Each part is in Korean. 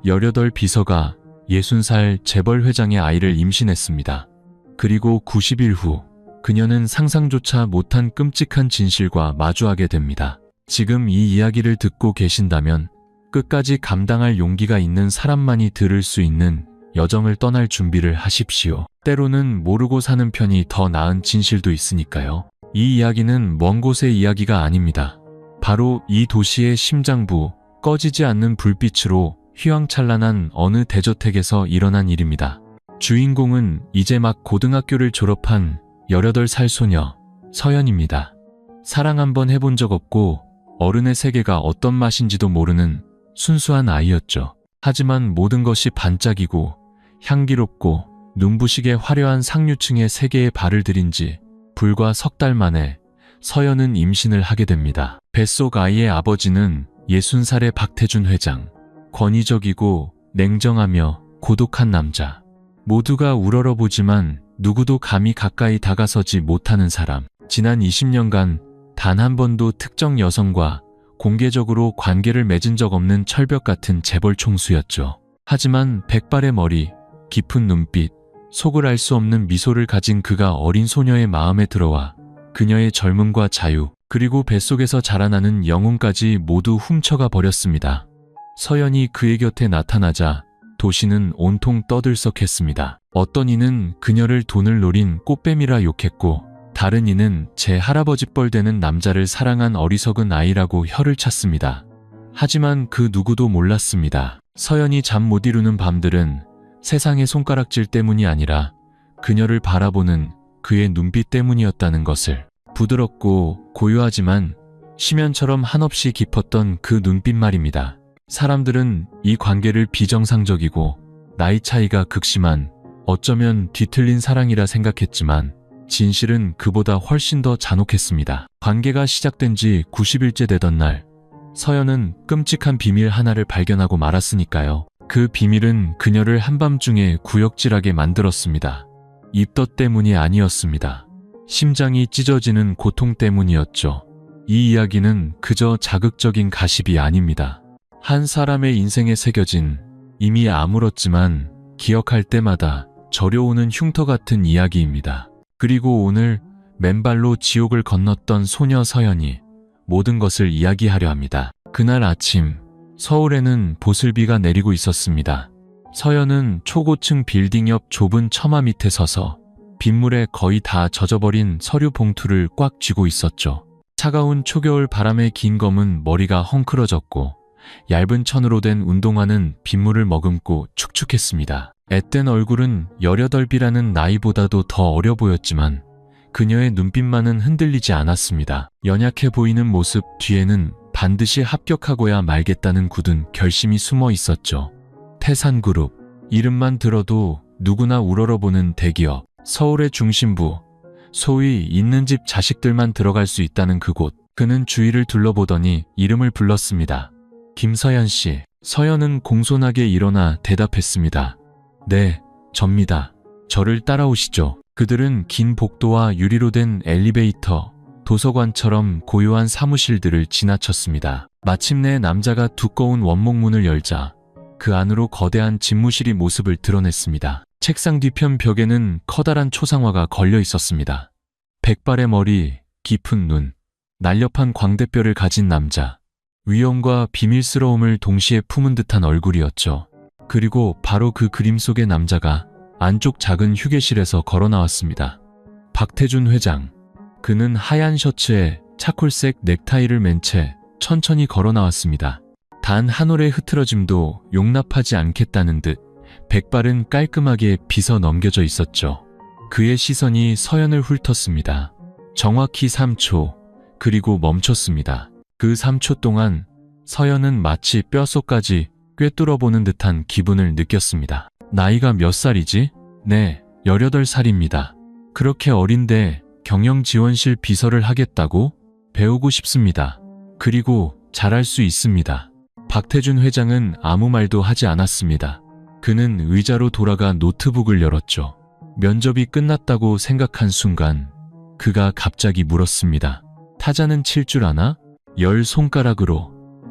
18 비서가 60살 재벌 회장의 아이를 임신했습니다. 그리고 90일 후 그녀는 상상조차 못한 끔찍한 진실과 마주하게 됩니다. 지금 이 이야기를 듣고 계신다면 끝까지 감당할 용기가 있는 사람만이 들을 수 있는 여정을 떠날 준비를 하십시오. 때로는 모르고 사는 편이 더 나은 진실도 있으니까요. 이 이야기는 먼 곳의 이야기가 아닙니다. 바로 이 도시의 심장부, 꺼지지 않는 불빛으로 휘황찬란한 어느 대저택에서 일어난 일입니다. 주인공은 이제 막 고등학교를 졸업한 18살 소녀 서연입니다. 사랑 한번 해본 적 없고 어른의 세계가 어떤 맛인지도 모르는 순수한 아이였죠. 하지만 모든 것이 반짝이고 향기롭고 눈부시게 화려한 상류층의 세계에 발을 들인 지 불과 석 달 만에 서연은 임신을 하게 됩니다. 뱃속 아이의 아버지는 60살의 박태준 회장. 권위적이고 냉정하며 고독한 남자. 모두가 우러러보지만 누구도 감히 가까이 다가서지 못하는 사람. 지난 20년간 단 한 번도 특정 여성과 공개적으로 관계를 맺은 적 없는 철벽 같은 재벌 총수였죠. 하지만 백발의 머리, 깊은 눈빛, 속을 알 수 없는 미소를 가진 그가 어린 소녀의 마음에 들어와 그녀의 젊음과 자유, 그리고 뱃속에서 자라나는 영혼까지 모두 훔쳐가 버렸습니다. 서연이 그의 곁에 나타나자 도시는 온통 떠들썩했습니다. 어떤 이는 그녀를 돈을 노린 꽃뱀이라 욕했고, 다른 이는 제 할아버지 뻘 되는 남자를 사랑한 어리석은 아이라고 혀를 찼습니다. 하지만 그 누구도 몰랐습니다. 서연이 잠 못 이루는 밤들은 세상의 손가락질 때문이 아니라 그녀를 바라보는 그의 눈빛 때문이었다는 것을. 부드럽고 고요하지만 심연처럼 한없이 깊었던 그 눈빛 말입니다. 사람들은 이 관계를 비정상적이고 나이 차이가 극심한, 어쩌면 뒤틀린 사랑이라 생각했지만 진실은 그보다 훨씬 더 잔혹했습니다. 관계가 시작된 지 90일째 되던 날, 서연은 끔찍한 비밀 하나를 발견하고 말았으니까요. 그 비밀은 그녀를 한밤중에 구역질하게 만들었습니다. 입덧 때문이 아니었습니다. 심장이 찢어지는 고통 때문이었죠. 이 이야기는 그저 자극적인 가십이 아닙니다. 한 사람의 인생에 새겨진, 이미 아물었지만 기억할 때마다 저려오는 흉터 같은 이야기입니다. 그리고 오늘 맨발로 지옥을 건넜던 소녀 서연이 모든 것을 이야기하려 합니다. 그날 아침, 서울에는 보슬비가 내리고 있었습니다. 서연은 초고층 빌딩 옆 좁은 처마 밑에 서서 빗물에 거의 다 젖어버린 서류 봉투를 꽉 쥐고 있었죠. 차가운 초겨울 바람에 긴 검은 머리가 헝클어졌고 얇은 천으로 된 운동화는 빗물을 머금고 축축했습니다. 앳된 얼굴은 18이라는 나이보다도 더 어려 보였지만 그녀의 눈빛만은 흔들리지 않았습니다. 연약해 보이는 모습 뒤에는 반드시 합격하고야 말겠다는 굳은 결심이 숨어 있었죠. 태산그룹, 이름만 들어도 누구나 우러러보는 대기업, 서울의 중심부, 소위 있는 집 자식들만 들어갈 수 있다는 그곳. 그는 주위를 둘러보더니 이름을 불렀습니다. 김서연 씨. 서연은 공손하게 일어나 대답했습니다. 네, 접니다. 저를 따라오시죠. 그들은 긴 복도와 유리로 된 엘리베이터, 도서관처럼 고요한 사무실들을 지나쳤습니다. 마침내 남자가 두꺼운 원목문을 열자 그 안으로 거대한 집무실이 모습을 드러냈습니다. 책상 뒤편 벽에는 커다란 초상화가 걸려 있었습니다. 백발의 머리, 깊은 눈, 날렵한 광대뼈를 가진 남자. 위엄과 비밀스러움을 동시에 품은 듯한 얼굴이었죠. 그리고 바로 그 그림 속의 남자가 안쪽 작은 휴게실에서 걸어 나왔습니다. 박태준 회장. 그는 하얀 셔츠에 차콜색 넥타이를 맨 채 천천히 걸어 나왔습니다. 단 한 올의 흐트러짐도 용납하지 않겠다는 듯 백발은 깔끔하게 빗어 넘겨져 있었죠. 그의 시선이 서연을 훑었습니다. 정확히 3초, 그리고 멈췄습니다. 그 3초 동안 서연은 마치 뼛속까지 꿰뚫어보는 듯한 기분을 느꼈습니다. 나이가 몇 살이지? 네, 18살입니다. 그렇게 어린데 경영지원실 비서를 하겠다고? 배우고 싶습니다. 그리고 잘할 수 있습니다. 박태준 회장은 아무 말도 하지 않았습니다. 그는 의자로 돌아가 노트북을 열었죠. 면접이 끝났다고 생각한 순간 그가 갑자기 물었습니다. 타자는 칠 줄 아나? 10손가락으로.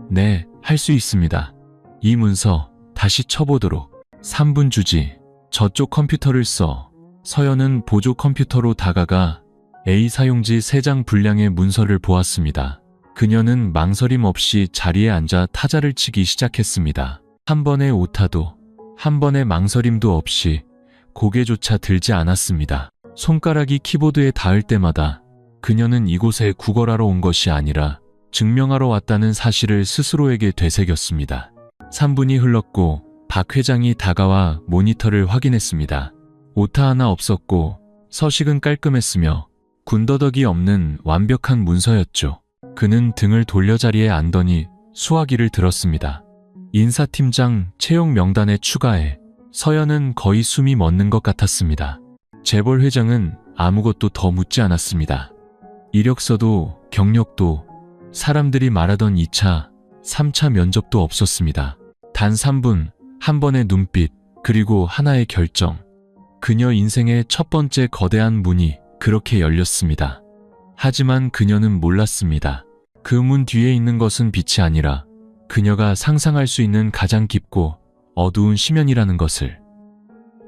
네, 할 수 있습니다. 이 문서 다시 쳐보도록. 3분 주지. 저쪽 컴퓨터를 써. 서연은 보조 컴퓨터로 다가가 A 사용지 3장 분량의 문서를 보았습니다. 그녀는 망설임 없이 자리에 앉아 타자를 치기 시작했습니다. 한 번의 오타도, 한 번의 망설임도 없이 고개조차 들지 않았습니다. 손가락이 키보드에 닿을 때마다 그녀는 이곳에 구걸하러 온 것이 아니라 증명하러 왔다는 사실을 스스로에게 되새겼습니다. 3분이 흘렀고 박 회장이 다가와 모니터를 확인했습니다. 오타 하나 없었고 서식은 깔끔했으며 군더더기 없는 완벽한 문서였죠. 그는 등을 돌려 자리에 앉더니 수화기를 들었습니다. 인사팀장 채용 명단에 추가해. 서연은 거의 숨이 멎는 것 같았습니다. 재벌 회장은 아무것도 더 묻지 않았습니다. 이력서도 경력도 사람들이 말하던 2차, 3차 면접도 없었습니다. 단 3분, 한 번의 눈빛, 그리고 하나의 결정. 그녀 인생의 첫 번째 거대한 문이 그렇게 열렸습니다. 하지만 그녀는 몰랐습니다. 그 문 뒤에 있는 것은 빛이 아니라 그녀가 상상할 수 있는 가장 깊고 어두운 심연이라는 것을.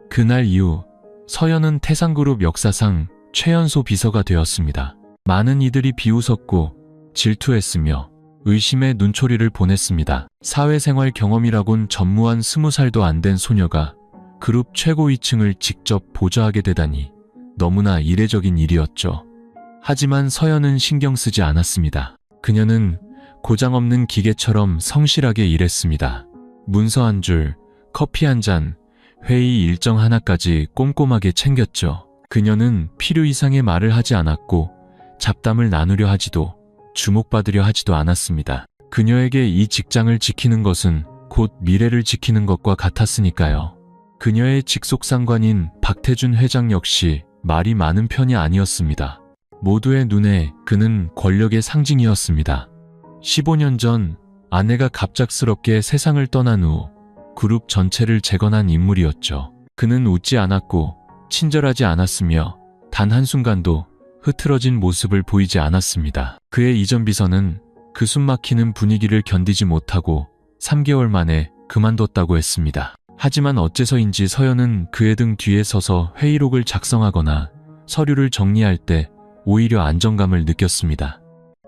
그날 이후 서연은 태상그룹 역사상 최연소 비서가 되었습니다. 많은 이들이 비웃었고 질투했으며 의심의 눈초리를 보냈습니다. 사회생활 경험이라곤 전무한 20살도 안 된 소녀가 그룹 최고 위층을 직접 보좌하게 되다니 너무나 이례적인 일이었죠. 하지만 서연은 신경 쓰지 않았습니다. 그녀는 고장없는 기계처럼 성실하게 일했습니다. 문서 한 줄, 커피 한 잔, 회의 일정 하나까지 꼼꼼하게 챙겼죠. 그녀는 필요 이상의 말을 하지 않았고 잡담을 나누려 하지도 주목받으려 하지도 않았습니다. 그녀에게 이 직장을 지키는 것은 곧 미래를 지키는 것과 같았으니까요. 그녀의 직속상관인 박태준 회장 역시 말이 많은 편이 아니었습니다. 모두의 눈에 그는 권력의 상징이었습니다. 15년 전 아내가 갑작스럽게 세상을 떠난 후 그룹 전체를 재건한 인물이었죠. 그는 웃지 않았고 친절하지 않았으며 단 한순간도 흐트러진 모습을 보이지 않았습니다. 그의 이전 비서는 그 숨막히는 분위기를 견디지 못하고 3개월 만에 그만뒀다고 했습니다. 하지만 어째서인지 서연은 그의 등 뒤에 서서 회의록을 작성하거나 서류를 정리할 때 오히려 안정감을 느꼈습니다.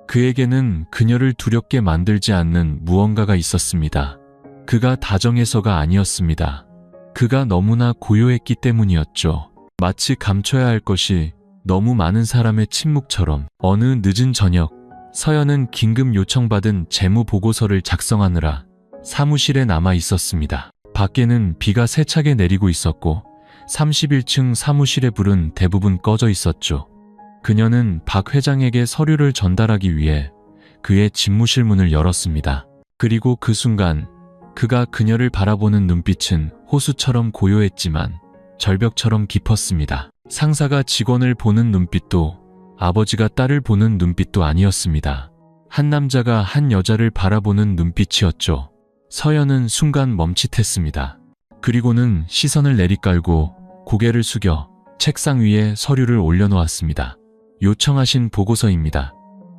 그에게는 그녀를 두렵게 만들지 않는 무언가가 있었습니다. 그가 다정해서가 아니었습니다. 그가 너무나 고요했기 때문이었죠. 마치 감춰야 할 것이 너무 많은 사람의 침묵처럼. 어느 늦은 저녁, 서연은 긴급 요청받은 재무 보고서를 작성하느라 사무실에 남아 있었습니다. 밖에는 비가 세차게 내리고 있었고 31층 사무실의 불은 대부분 꺼져 있었죠. 그녀는 박 회장에게 서류를 전달하기 위해 그의 집무실 문을 열었습니다. 그리고 그 순간 그가 그녀를 바라보는 눈빛은 호수처럼 고요했지만 절벽처럼 깊었습니다. 상사가 직원을 보는 눈빛도 아버지가 딸을 보는 눈빛도 아니었습니다. 한 남자가 한 여자를 바라보는 눈빛이었죠. 서연은 순간 멈칫했습니다. 그리고는 시선을 내리깔고 고개를 숙여 책상 위에 서류를 올려놓았습니다. 요청하신 보고서입니다.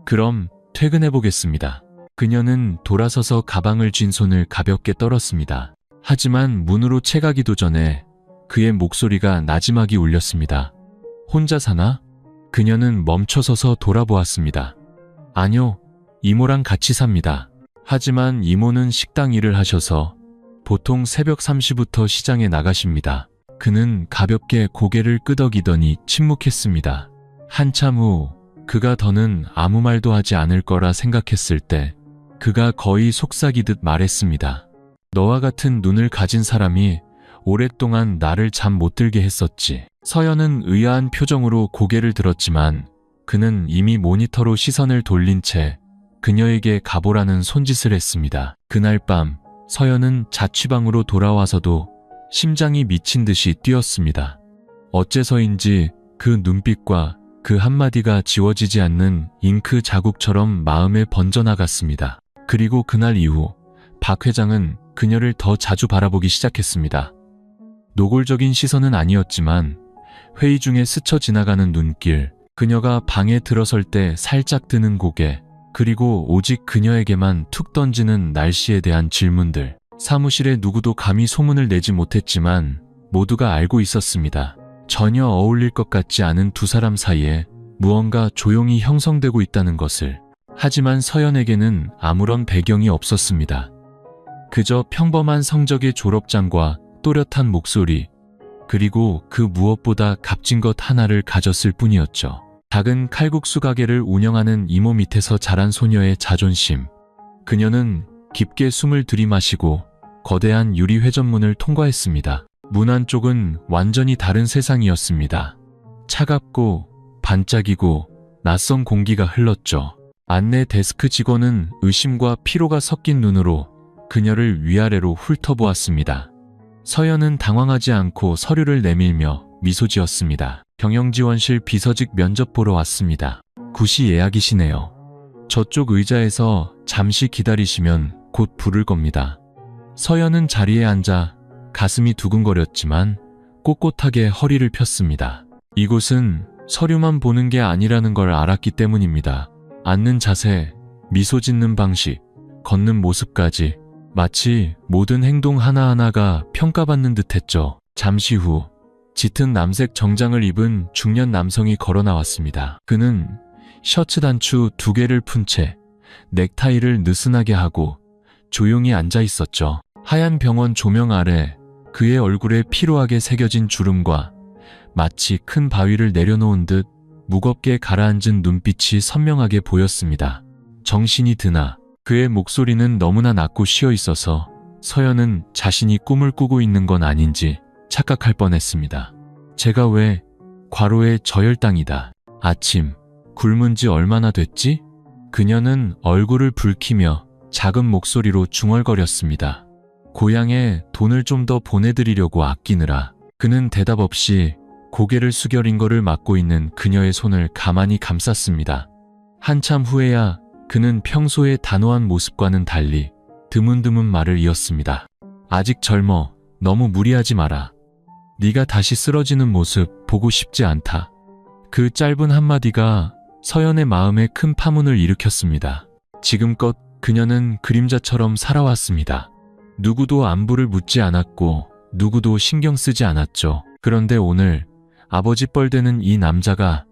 그럼 퇴근해보겠습니다. 그녀는 돌아서서 가방을 쥔 손을 가볍게 떨었습니다. 하지만 문으로 채가기도 전에 그의 목소리가 나지막이 울렸습니다. 혼자 사나? 그녀는 멈춰서서 돌아보았습니다. 아니요, 이모랑 같이 삽니다. 하지만 이모는 식당 일을 하셔서 보통 새벽 3시부터 시장에 나가십니다. 그는 가볍게 고개를 끄덕이더니 침묵했습니다. 한참 후 그가 더는 아무 말도 하지 않을 거라 생각했을 때 그가 거의 속삭이듯 말했습니다. 너와 같은 눈을 가진 사람이 오랫동안 나를 잠 못 들게 했었지. 서연은 의아한 표정으로 고개를 들었지만 그는 이미 모니터로 시선을 돌린 채 그녀에게 가보라는 손짓을 했습니다. 그날 밤 서연은 자취방으로 돌아와서도 심장이 미친 듯이 뛰었습니다. 어째서인지 그 눈빛과 그 한마디가 지워지지 않는 잉크 자국처럼 마음에 번져나갔습니다. 그리고 그날 이후 박 회장은 그녀를 더 자주 바라보기 시작했습니다. 노골적인 시선은 아니었지만 회의 중에 스쳐 지나가는 눈길, 그녀가 방에 들어설 때 살짝 드는 고개, 그리고 오직 그녀에게만 툭 던지는 날씨에 대한 질문들. 사무실에 누구도 감히 소문을 내지 못했지만 모두가 알고 있었습니다. 전혀 어울릴 것 같지 않은 두 사람 사이에 무언가 조용히 형성되고 있다는 것을. 하지만 서연에게는 아무런 배경이 없었습니다. 그저 평범한 성적의 졸업장과 또렷한 목소리, 그리고 그 무엇보다 값진 것 하나를 가졌을 뿐이었죠. 작은 칼국수 가게를 운영하는 이모 밑에서 자란 소녀의 자존심. 그녀는 깊게 숨을 들이마시고 거대한 유리 회전문을 통과했습니다. 문 안쪽은 완전히 다른 세상이었습니다. 차갑고 반짝이고 낯선 공기가 흘렀죠. 안내 데스크 직원은 의심과 피로가 섞인 눈으로 그녀를 위아래로 훑어보았습니다. 서연은 당황하지 않고 서류를 내밀며 미소 지었습니다. 경영지원실 비서직 면접 보러 왔습니다. 9시 예약이시네요. 저쪽 의자에서 잠시 기다리시면 곧 부를 겁니다. 서연은 자리에 앉아 가슴이 두근거렸지만 꼿꼿하게 허리를 폈습니다. 이곳은 서류만 보는 게 아니라는 걸 알았기 때문입니다. 앉는 자세, 미소 짓는 방식, 걷는 모습까지 마치 모든 행동 하나하나가 평가받는 듯했죠. 잠시 후 짙은 남색 정장을 입은 중년 남성이 걸어 나왔습니다. 그는 셔츠 단추 2개를 푼 채 넥타이를 느슨하게 하고 조용히 앉아 있었죠. 하얀 병원 조명 아래 그의 얼굴에 피로하게 새겨진 주름과 마치 큰 바위를 내려놓은 듯 무겁게 가라앉은 눈빛이 선명하게 보였습니다. 정신이 드나 그의 목소리는 너무나 낮고 쉬어 있어서 서연은 자신이 꿈을 꾸고 있는 건 아닌지 착각할 뻔했습니다. 제가 왜 과로의 저혈당이다. 아침 굶은 지 얼마나 됐지? 그녀는 얼굴을 붉히며 작은 목소리로 중얼거렸습니다. 고향에 돈을 좀 더 보내드리려고 아끼느라. 그는 대답 없이 고개를 숙여 링거를 막고 있는 그녀의 손을 가만히 감쌌습니다. 한참 후에야 그는 평소의 단호한 모습과는 달리 드문드문 말을 이었습니다. 아직 젊어. 너무 무리하지 마라. 네가 다시 쓰러지는 모습 보고 싶지 않다. 그 짧은 한마디가 서연의 마음에 큰 파문을 일으켰습니다. 지금껏 그녀는 그림자처럼 살아왔습니다. 누구도 안부를 묻지 않았고 누구도 신경 쓰지 않았죠. 그런데 오늘 아버지 뻘되는 이 남자가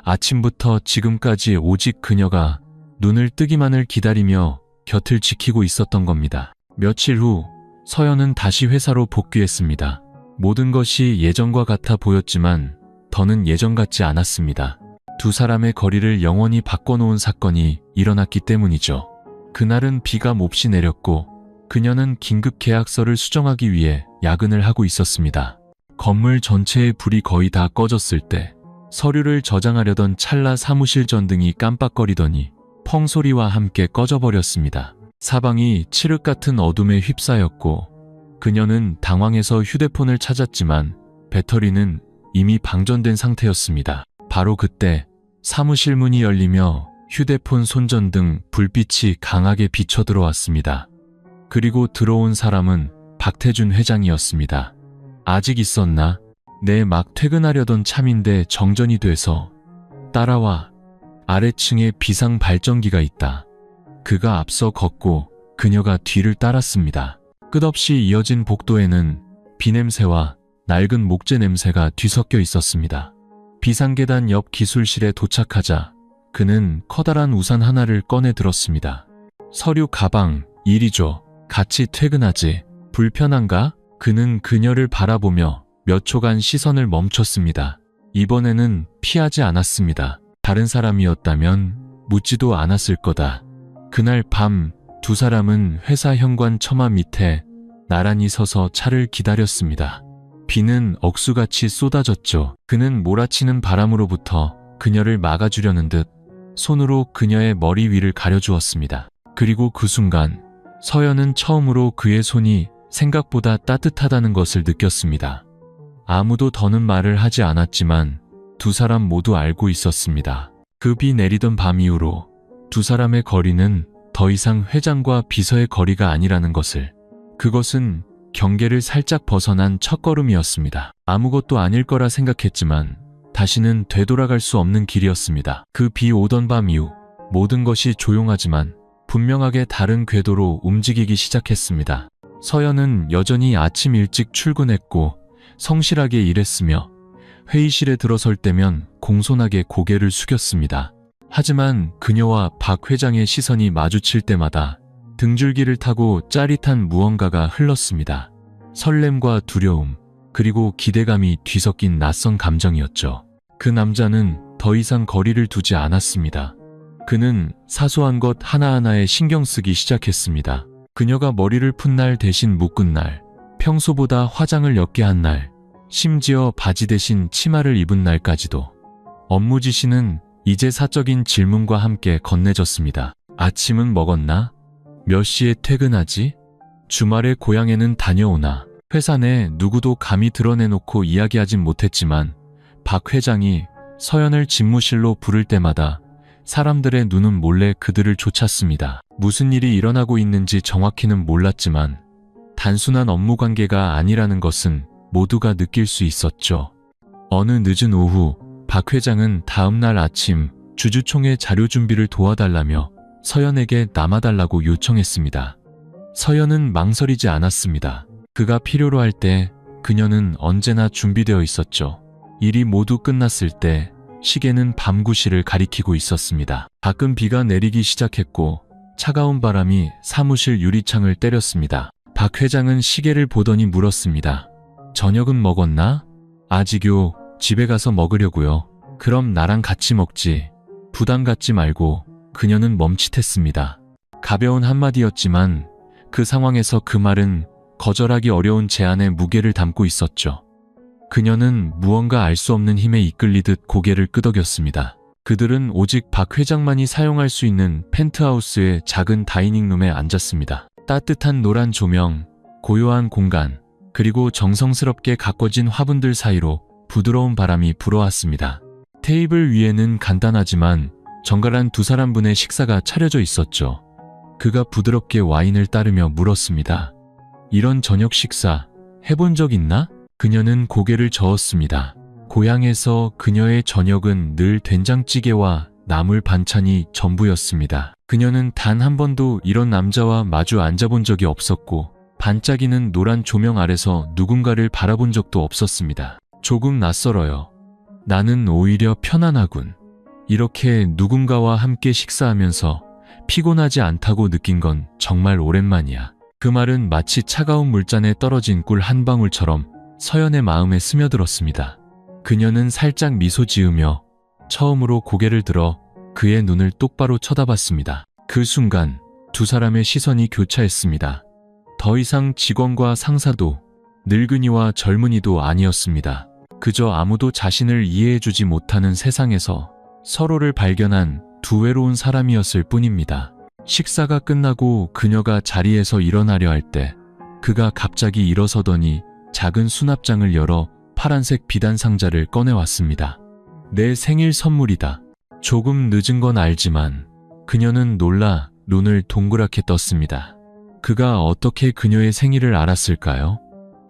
아침부터 지금까지 오직 그녀가 눈을 뜨기만을 기다리며 곁을 지키고 있었던 겁니다. 며칠 후 서연은 다시 회사로 복귀했습니다. 모든 것이 예전과 같아 보였지만 더는 예전 같지 않았습니다. 두 사람의 거리를 영원히 바꿔놓은 사건이 일어났기 때문이죠. 그날은 비가 몹시 내렸고 그녀는 긴급 계약서를 수정하기 위해 야근을 하고 있었습니다. 건물 전체의 불이 거의 다 꺼졌을 때 서류를 저장하려던 찰나 사무실 전등이 깜빡거리더니 펑 소리와 함께 꺼져버렸습니다. 사방이 칠흑 같은 어둠에 휩싸였고 그녀는 당황해서 휴대폰을 찾았지만 배터리는 이미 방전된 상태였습니다. 바로 그때 사무실 문이 열리며 휴대폰 손전등 불빛이 강하게 비쳐 들어왔습니다. 그리고 들어온 사람은 박태준 회장이었습니다. 아직 있었나? 내 막 퇴근하려던 참인데 정전이 돼서. 따라와. 아래층에 비상 발전기가 있다. 그가 앞서 걷고 그녀가 뒤를 따랐습니다. 끝없이 이어진 복도에는 비냄새와 낡은 목재 냄새가 뒤섞여 있었습니다. 비상계단 옆 기술실에 도착하자 그는 커다란 우산 하나를 꺼내 들었습니다. 서류 가방, 일이죠. 같이 퇴근하지. 불편한가? 그는 그녀를 바라보며 몇 초간 시선을 멈췄습니다. 이번에는 피하지 않았습니다. 다른 사람이었다면 묻지도 않았을 거다. 그날 밤 두 사람은 회사 현관 처마 밑에 나란히 서서 차를 기다렸습니다. 비는 억수같이 쏟아졌죠. 그는 몰아치는 바람으로부터 그녀를 막아주려는 듯 손으로 그녀의 머리 위를 가려주었습니다. 그리고 그 순간 서연은 처음으로 그의 손이 생각보다 따뜻하다는 것을 느꼈습니다. 아무도 더는 말을 하지 않았지만 두 사람 모두 알고 있었습니다. 그 비 내리던 밤 이후로 두 사람의 거리는 더 이상 회장과 비서의 거리가 아니라는 것을. 그것은 경계를 살짝 벗어난 첫걸음이었습니다. 아무것도 아닐 거라 생각했지만 다시는 되돌아갈 수 없는 길이었습니다. 그 비 오던 밤 이후 모든 것이 조용하지만 분명하게 다른 궤도로 움직이기 시작했습니다. 서연은 여전히 아침 일찍 출근했고 성실하게 일했으며 회의실에 들어설 때면 공손하게 고개를 숙였습니다. 하지만 그녀와 박 회장의 시선이 마주칠 때마다 등줄기를 타고 짜릿한 무언가가 흘렀습니다. 설렘과 두려움, 그리고 기대감이 뒤섞인 낯선 감정이었죠. 그 남자는 더 이상 거리를 두지 않았습니다. 그는 사소한 것 하나하나에 신경 쓰기 시작했습니다. 그녀가 머리를 푼 날 대신 묶은 날, 평소보다 화장을 옅게 한 날, 심지어 바지 대신 치마를 입은 날까지도. 업무 지시는 이제 사적인 질문과 함께 건네졌습니다. 아침은 먹었나? 몇 시에 퇴근하지? 주말에 고향에는 다녀오나? 회사 내 누구도 감히 드러내놓고 이야기하진 못했지만 박 회장이 서연을 집무실로 부를 때마다 사람들의 눈은 몰래 그들을 쫓았습니다. 무슨 일이 일어나고 있는지 정확히는 몰랐지만 단순한 업무 관계가 아니라는 것은 모두가 느낄 수 있었죠. 어느 늦은 오후, 박 회장은 다음 날 아침 주주총회 자료 준비를 도와달라며 서연에게 남아달라고 요청했습니다. 서연은 망설이지 않았습니다. 그가 필요로 할 때 그녀는 언제나 준비되어 있었죠. 일이 모두 끝났을 때 시계는 밤 9시를 가리키고 있었습니다. 가끔 비가 내리기 시작했고 차가운 바람이 사무실 유리창을 때렸습니다. 박 회장은 시계를 보더니 물었습니다. 저녁은 먹었나? 아직요. 집에 가서 먹으려고요. 그럼 나랑 같이 먹지. 부담 갖지 말고. 그녀는 멈칫했습니다. 가벼운 한마디였지만 그 상황에서 그 말은 거절하기 어려운 제안의 무게를 담고 있었죠. 그녀는 무언가 알 수 없는 힘에 이끌리듯 고개를 끄덕였습니다. 그들은 오직 박 회장만이 사용할 수 있는 펜트하우스의 작은 다이닝룸에 앉았습니다. 따뜻한 노란 조명, 고요한 공간, 그리고 정성스럽게 가꿔진 화분들 사이로 부드러운 바람이 불어왔습니다. 테이블 위에는 간단하지만 정갈한 두 사람분의 식사가 차려져 있었죠. 그가 부드럽게 와인을 따르며 물었습니다. 이런 저녁 식사 해본 적 있나? 그녀는 고개를 저었습니다. 고향에서 그녀의 저녁은 늘 된장찌개와 나물 반찬이 전부였습니다. 그녀는 단 한 번도 이런 남자와 마주 앉아본 적이 없었고 반짝이는 노란 조명 아래서 누군가를 바라본 적도 없었습니다. 조금 낯설어요. 나는 오히려 편안하군. 이렇게 누군가와 함께 식사하면서 피곤하지 않다고 느낀 건 정말 오랜만이야. 그 말은 마치 차가운 물잔에 떨어진 꿀 한 방울처럼 서연의 마음에 스며들었습니다. 그녀는 살짝 미소 지으며 처음으로 고개를 들어 그의 눈을 똑바로 쳐다봤습니다. 그 순간 두 사람의 시선이 교차했습니다. 더 이상 직원과 상사도 늙은이와 젊은이도 아니었습니다. 그저 아무도 자신을 이해해주지 못하는 세상에서 서로를 발견한 두 외로운 사람이었을 뿐입니다. 식사가 끝나고 그녀가 자리에서 일어나려 할 때 그가 갑자기 일어서더니 작은 수납장을 열어 파란색 비단 상자를 꺼내왔습니다. 내 생일 선물이다. 조금 늦은 건 알지만 그녀는 놀라 눈을 동그랗게 떴습니다. 그가 어떻게 그녀의 생일을 알았을까요?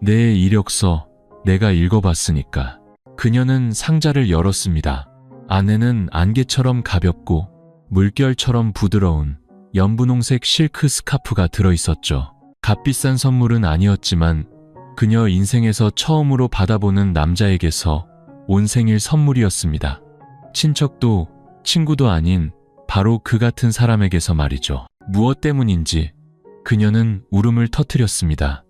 내 이력서 내가 읽어봤으니까. 그녀는 상자를 열었습니다. 안에는 안개처럼 가볍고 물결처럼 부드러운 연분홍색 실크 스카프가 들어있었죠. 값비싼 선물은 아니었지만 그녀 인생에서 처음으로 받아보는 남자에게서 온 생일 선물이었습니다. 친척도 친구도 아닌 바로 그 같은 사람에게서 말이죠. 무엇 때문인지 그녀는 울음을 터뜨렸습니다.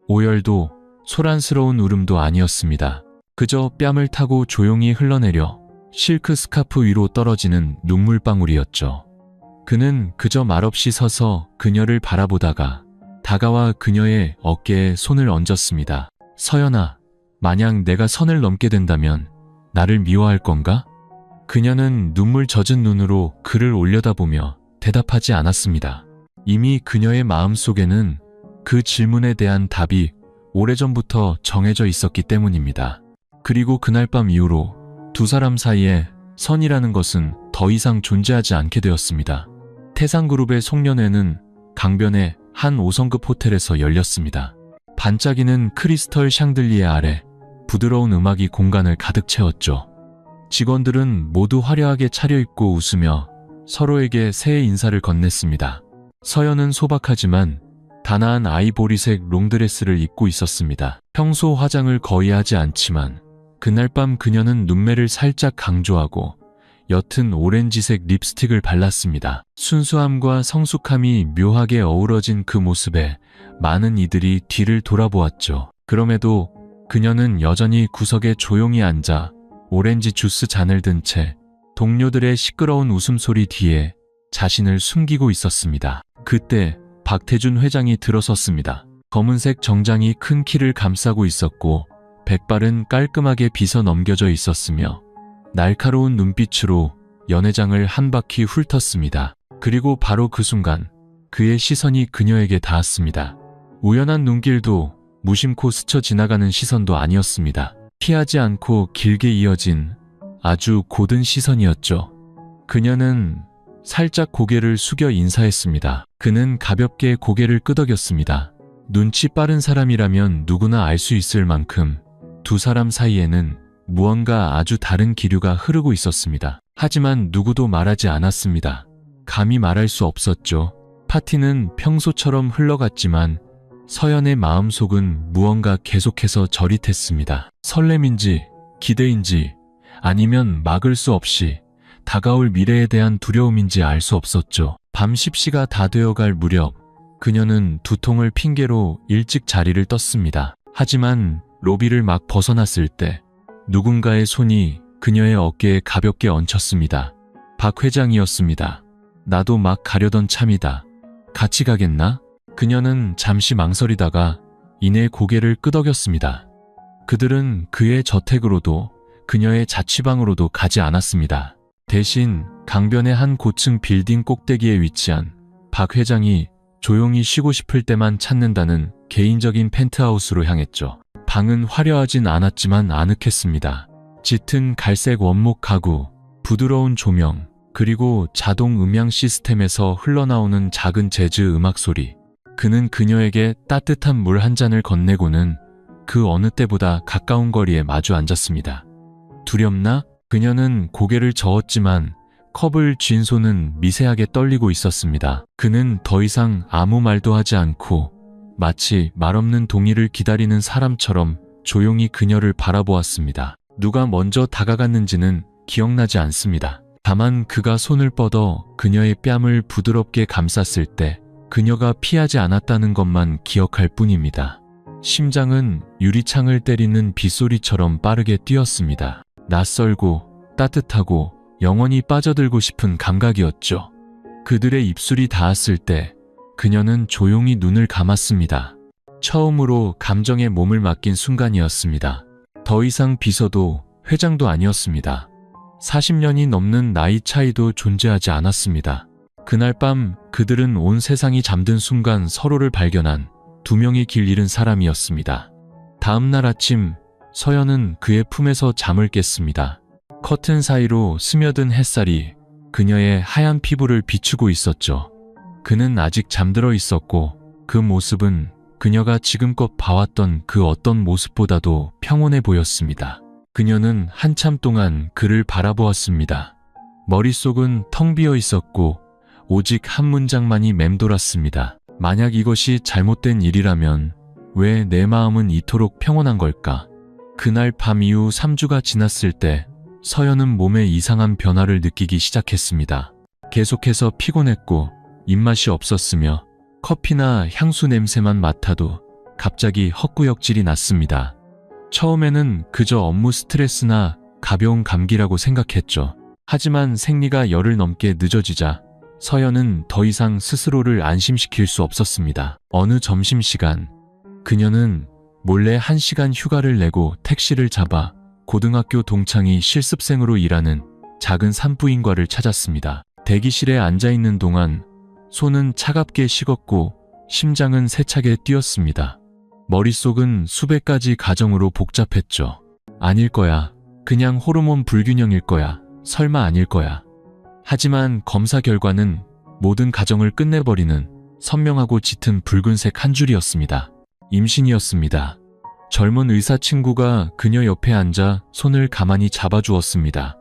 오열도 소란스러운 울음도 아니었습니다. 그저 뺨을 타고 조용히 흘러내려 실크 스카프 위로 떨어지는 눈물방울이었죠. 그는 그저 말없이 서서 그녀를 바라보다가 다가와 그녀의 어깨에 손을 얹었습니다. 서연아, 만약 내가 선을 넘게 된다면 나를 미워할 건가? 그녀는 눈물 젖은 눈으로 그를 올려다보며 대답하지 않았습니다. 이미 그녀의 마음속에는 그 질문에 대한 답이 오래전부터 정해져 있었기 때문입니다. 그리고 그날 밤 이후로 두 사람 사이에 선이라는 것은 더 이상 존재하지 않게 되었습니다. 태상그룹의 송년회는 강변의 한 5성급 호텔에서 열렸습니다. 반짝이는 크리스털 샹들리에 아래 부드러운 음악이 공간을 가득 채웠죠. 직원들은 모두 화려하게 차려입고 웃으며 서로에게 새해 인사를 건넸습니다. 서연은 소박하지만 단아한 아이보리색 롱드레스를 입고 있었습니다. 평소 화장을 거의 하지 않지만 그날 밤 그녀는 눈매를 살짝 강조하고 옅은 오렌지색 립스틱을 발랐습니다. 순수함과 성숙함이 묘하게 어우러진 그 모습에 많은 이들이 뒤를 돌아보았죠. 그럼에도 그녀는 여전히 구석에 조용히 앉아 오렌지 주스 잔을 든 채 동료들의 시끄러운 웃음소리 뒤에 자신을 숨기고 있었습니다. 그때 박태준 회장이 들어섰습니다. 검은색 정장이 큰 키를 감싸고 있었고 백발은 깔끔하게 빗어 넘겨져 있었으며 날카로운 눈빛으로 연회장을 한 바퀴 훑었습니다. 그리고 바로 그 순간 그의 시선이 그녀에게 닿았습니다. 우연한 눈길도 무심코 스쳐 지나가는 시선도 아니었습니다. 피하지 않고 길게 이어진 아주 고든 시선이었죠. 그녀는 살짝 고개를 숙여 인사했습니다. 그는 가볍게 고개를 끄덕였습니다. 눈치 빠른 사람이라면 누구나 알 수 있을 만큼 두 사람 사이에는 무언가 아주 다른 기류가 흐르고 있었습니다. 하지만 누구도 말하지 않았습니다. 감히 말할 수 없었죠. 파티는 평소처럼 흘러갔지만 서연의 마음속은 무언가 계속해서 저릿했습니다. 설렘인지 기대인지 아니면 막을 수 없이 다가올 미래에 대한 두려움인지 알 수 없었죠. 밤 10시가 다 되어갈 무렵 그녀는 두통을 핑계로 일찍 자리를 떴습니다. 하지만 로비를 막 벗어났을 때 누군가의 손이 그녀의 어깨에 가볍게 얹혔습니다. 박 회장이었습니다. 나도 막 가려던 참이다. 같이 가겠나? 그녀는 잠시 망설이다가 이내 고개를 끄덕였습니다. 그들은 그의 저택으로도 그녀의 자취방으로도 가지 않았습니다. 대신 강변의 한 고층 빌딩 꼭대기에 위치한 박 회장이 조용히 쉬고 싶을 때만 찾는다는 개인적인 펜트하우스로 향했죠. 방은 화려하진 않았지만 아늑했습니다. 짙은 갈색 원목 가구, 부드러운 조명, 그리고 자동 음향 시스템에서 흘러나오는 작은 재즈 음악 소리. 그는 그녀에게 따뜻한 물 한 잔을 건네고는 그 어느 때보다 가까운 거리에 마주 앉았습니다. 두렵나? 그녀는 고개를 저었지만 컵을 쥔 손은 미세하게 떨리고 있었습니다. 그는 더 이상 아무 말도 하지 않고 마치 말없는 동의를 기다리는 사람처럼 조용히 그녀를 바라보았습니다. 누가 먼저 다가갔는지는 기억나지 않습니다. 다만 그가 손을 뻗어 그녀의 뺨을 부드럽게 감쌌을 때 그녀가 피하지 않았다는 것만 기억할 뿐입니다. 심장은 유리창을 때리는 빗소리처럼 빠르게 뛰었습니다. 낯설고 따뜻하고 영원히 빠져들고 싶은 감각이었죠. 그들의 입술이 닿았을 때 그녀는 조용히 눈을 감았습니다. 처음으로 감정에 몸을 맡긴 순간이었습니다. 더 이상 비서도 회장도 아니었습니다. 40년이 넘는 나이 차이도 존재하지 않았습니다. 그날 밤 그들은 온 세상이 잠든 순간 서로를 발견한 두 명의 길 잃은 사람이었습니다. 다음 날 아침 서연은 그의 품에서 잠을 깼습니다. 커튼 사이로 스며든 햇살이 그녀의 하얀 피부를 비추고 있었죠. 그는 아직 잠들어 있었고 그 모습은 그녀가 지금껏 봐왔던 그 어떤 모습보다도 평온해 보였습니다. 그녀는 한참 동안 그를 바라보았습니다. 머릿속은 텅 비어 있었고 오직 한 문장만이 맴돌았습니다. 만약 이것이 잘못된 일이라면 왜 내 마음은 이토록 평온한 걸까? 그날 밤 이후 3주가 지났을 때 서연은 몸에 이상한 변화를 느끼기 시작했습니다. 계속해서 피곤했고 입맛이 없었으며 커피나 향수 냄새만 맡아도 갑자기 헛구역질이 났습니다. 처음에는 그저 업무 스트레스나 가벼운 감기라고 생각했죠. 하지만 생리가 열흘 넘게 늦어지자 서연은 더 이상 스스로를 안심시킬 수 없었습니다. 어느 점심시간 그녀는 몰래 1시간 휴가를 내고 택시를 잡아 고등학교 동창이 실습생으로 일하는 작은 산부인과를 찾았습니다. 대기실에 앉아있는 동안 손은 차갑게 식었고 심장은 세차게 뛰었습니다. 머릿속은 수백 가지 가정으로 복잡했죠. 아닐 거야. 그냥 호르몬 불균형일 거야. 설마 아닐 거야. 하지만 검사 결과는 모든 가정을 끝내버리는 선명하고 짙은 붉은색 한 줄이었습니다. 임신이었습니다. 젊은 의사 친구가 그녀 옆에 앉아 손을 가만히 잡아주었습니다.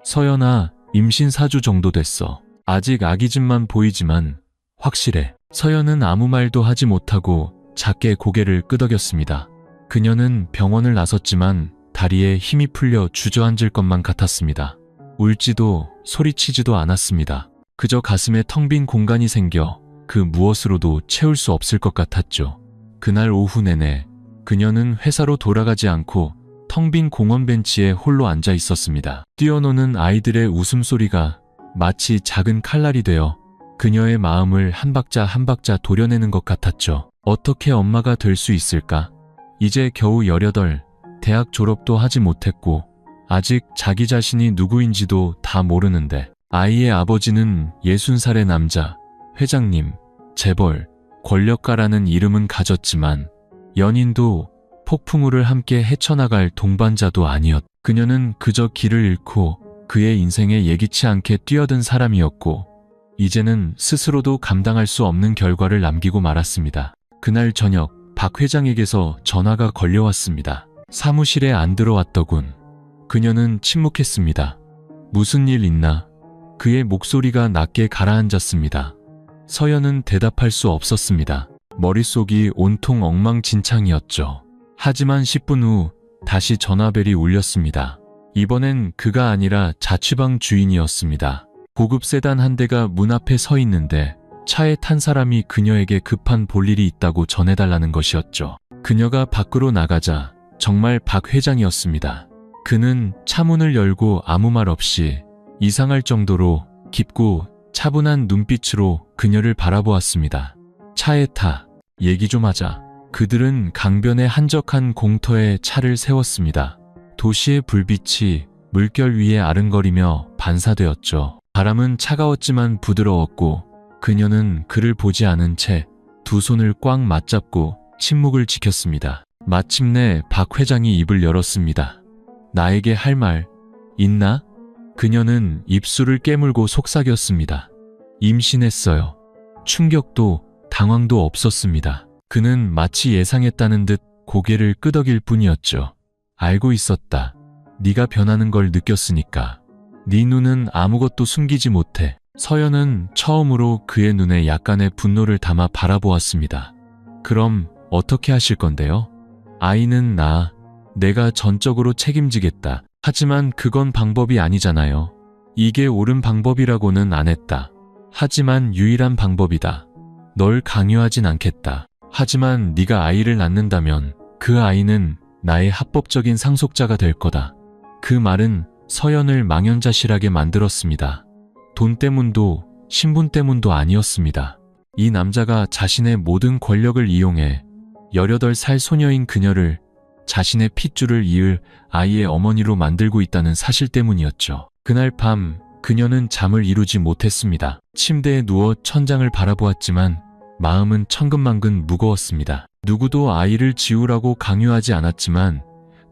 서연아, 임신 4주 정도 됐어. 아직 아기즘만 보이지만 확실해. 서연은 아무 말도 하지 못하고 작게 고개를 끄덕였습니다. 그녀는 병원을 나섰지만 다리에 힘이 풀려 주저앉을 것만 같았습니다. 울지도 소리치지도 않았습니다. 그저 가슴에 텅 빈 공간이 생겨 그 무엇으로도 채울 수 없을 것 같았죠. 그날 오후 내내 그녀는 회사로 돌아가지 않고 텅 빈 공원 벤치에 홀로 앉아 있었습니다. 뛰어노는 아이들의 웃음소리가 마치 작은 칼날이 되어 그녀의 마음을 한 박자 한 박자 도려내는 것 같았죠. 어떻게 엄마가 될 수 있을까? 이제 겨우 18, 대학 졸업도 하지 못했고 아직 자기 자신이 누구인지도 다 모르는데 아이의 아버지는 60살의 남자, 회장님, 재벌, 권력가라는 이름은 가졌지만 연인도 폭풍우를 함께 헤쳐나갈 동반자도 아니었. 그녀는 그저 길을 잃고 그의 인생에 예기치 않게 뛰어든 사람이었고 이제는 스스로도 감당할 수 없는 결과를 남기고 말았습니다. 그날 저녁 박 회장에게서 전화가 걸려왔습니다. 사무실에 안 들어왔더군. 그녀는 침묵했습니다. 무슨 일 있나? 그의 목소리가 낮게 가라앉았습니다. 서연은 대답할 수 없었습니다. 머릿속이 온통 엉망진창이었죠. 하지만 10분 후 다시 전화벨이 울렸습니다. 이번엔 그가 아니라 자취방 주인이었습니다. 고급 세단 한 대가 문 앞에 서 있는데 차에 탄 사람이 그녀에게 급한 볼일이 있다고 전해달라는 것이었죠. 그녀가 밖으로 나가자 정말 박 회장이었습니다. 그는 차문을 열고 아무 말 없이 이상할 정도로 깊고 차분한 눈빛으로 그녀를 바라보았습니다. 차에 타. 얘기 좀 하자. 그들은 강변의 한적한 공터에 차를 세웠습니다. 도시의 불빛이 물결 위에 아른거리며 반사되었죠. 바람은 차가웠지만 부드러웠고 그녀는 그를 보지 않은 채 두 손을 꽉 맞잡고 침묵을 지켰습니다. 마침내 박 회장이 입을 열었습니다. 나에게 할 말 있나? 그녀는 입술을 깨물고 속삭였습니다. 임신했어요. 충격도 당황도 없었습니다. 그는 마치 예상했다는 듯 고개를 끄덕일 뿐이었죠. 알고 있었다. 네가 변하는 걸 느꼈으니까. 네 눈은 아무것도 숨기지 못해. 서연은 처음으로 그의 눈에 약간의 분노를 담아 바라보았습니다. 그럼 어떻게 하실 건데요? 아이는 내가 전적으로 책임지겠다. 하지만 그건 방법이 아니잖아요. 이게 옳은 방법이라고는 안 했다. 하지만 유일한 방법이다. 널 강요하진 않겠다. 하지만 네가 아이를 낳는다면 그 아이는 나의 합법적인 상속자가 될 거다. 그 말은 서연을 망연자실하게 만들었습니다. 돈 때문도 신분 때문도 아니었습니다. 이 남자가 자신의 모든 권력을 이용해 18살 소녀인 그녀를 자신의 핏줄을 이을 아이의 어머니로 만들고 있다는 사실 때문이었죠. 그날 밤 그녀는 잠을 이루지 못했습니다. 침대에 누워 천장을 바라보았지만 마음은 천근만근 무거웠습니다. 누구도 아이를 지우라고 강요하지 않았지만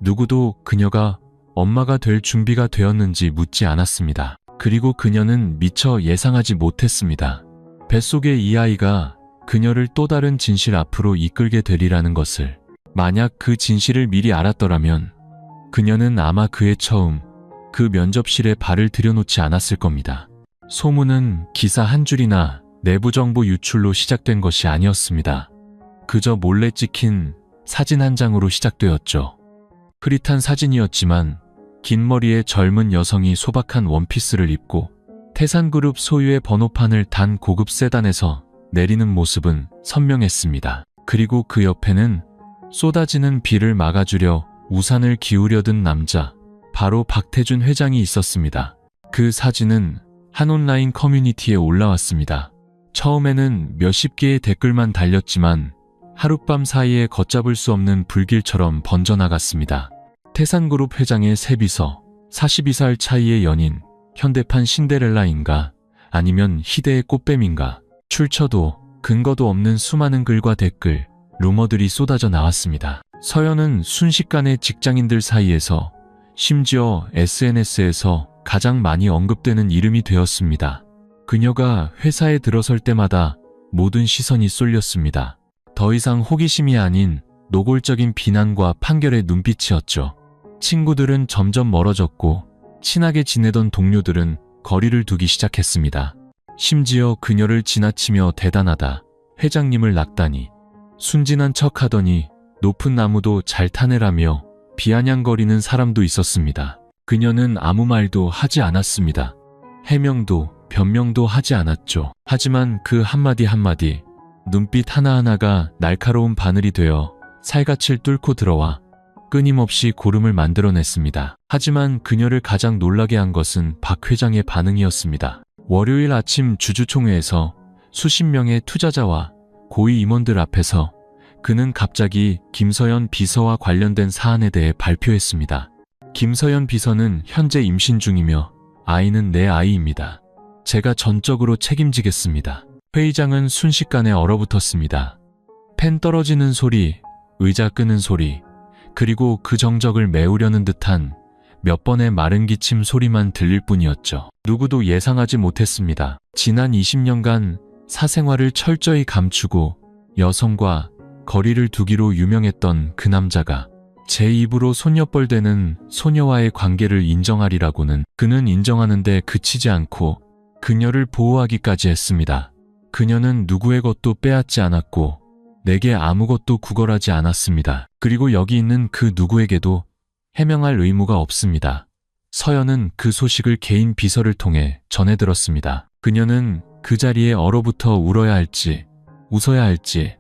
누구도 그녀가 엄마가 될 준비가 되었는지 묻지 않았습니다. 그리고 그녀는 미처 예상하지 못했습니다. 뱃속의 이 아이가 그녀를 또 다른 진실 앞으로 이끌게 되리라는 것을. 만약 그 진실을 미리 알았더라면 그녀는 아마 그의 처음 그 면접실에 발을 들여놓지 않았을 겁니다. 소문은 기사 한 줄이나 내부 정보 유출로 시작된 것이 아니었습니다. 그저 몰래 찍힌 사진 한 장으로 시작되었죠. 흐릿한 사진이었지만 긴 머리의 젊은 여성이 소박한 원피스를 입고 태산그룹 소유의 번호판을 단 고급 세단에서 내리는 모습은 선명했습니다. 그리고 그 옆에는 쏟아지는 비를 막아주려 우산을 기울여든 남자, 바로 박태준 회장이 있었습니다. 그 사진은 한 온라인 커뮤니티에 올라왔습니다. 처음에는 몇십 개의 댓글만 달렸지만 하룻밤 사이에 걷잡을 수 없는 불길처럼 번져나갔습니다. 태산그룹 회장의 새 비서, 42살 차이의 연인, 현대판 신데렐라인가 아니면 희대의 꽃뱀인가. 출처도 근거도 없는 수많은 글과 댓글, 루머들이 쏟아져 나왔습니다. 서연은 순식간에 직장인들 사이에서 심지어 SNS에서 가장 많이 언급되는 이름이 되었습니다. 그녀가 회사에 들어설 때마다 모든 시선이 쏠렸습니다. 더 이상 호기심이 아닌 노골적인 비난과 판결의 눈빛이었죠. 친구들은 점점 멀어졌고 친하게 지내던 동료들은 거리를 두기 시작했습니다. 심지어 그녀를 지나치며 대단하다, 회장님을 낚다니, 순진한 척 하더니 높은 나무도 잘 타내라며 비아냥거리는 사람도 있었습니다. 그녀는 아무 말도 하지 않았습니다. 해명도 변명도 하지 않았죠. 하지만 그 한마디 한마디, 눈빛 하나하나가 날카로운 바늘이 되어 살갗을 뚫고 들어와 끊임없이 고름을 만들어냈습니다. 하지만 그녀를 가장 놀라게 한 것은 박 회장의 반응이었습니다. 월요일 아침 주주총회에서 수십 명의 투자자와 고위 임원들 앞에서 그는 갑자기 김서연 비서와 관련된 사안에 대해 발표했습니다. 김서연 비서는 현재 임신 중이며 아이는 내 아이입니다. 제가 전적으로 책임지겠습니다. 회의장은 순식간에 얼어붙었습니다. 펜 떨어지는 소리, 의자 끄는 소리, 그리고 그 정적을 메우려는 듯한 몇 번의 마른 기침 소리만 들릴 뿐이었죠. 누구도 예상하지 못했습니다. 지난 20년간 사생활을 철저히 감추고 여성과 거리를 두기로 유명했던 그 남자가 제 입으로 손녀뻘되는 소녀와의 관계를 인정하리라고는 그는 인정하는데 그치지 않고 그녀를 보호하기까지 했습니다. 그녀는 누구의 것도 빼앗지 않았고 내게 아무것도 구걸하지 않았습니다. 그리고 여기 있는 그 누구에게도 해명할 의무가 없습니다. 서연은 그 소식을 개인 비서를 통해 전해 들었습니다. 그녀는 그 자리에 얼어붙어 울어야 할지, 웃어야 할지,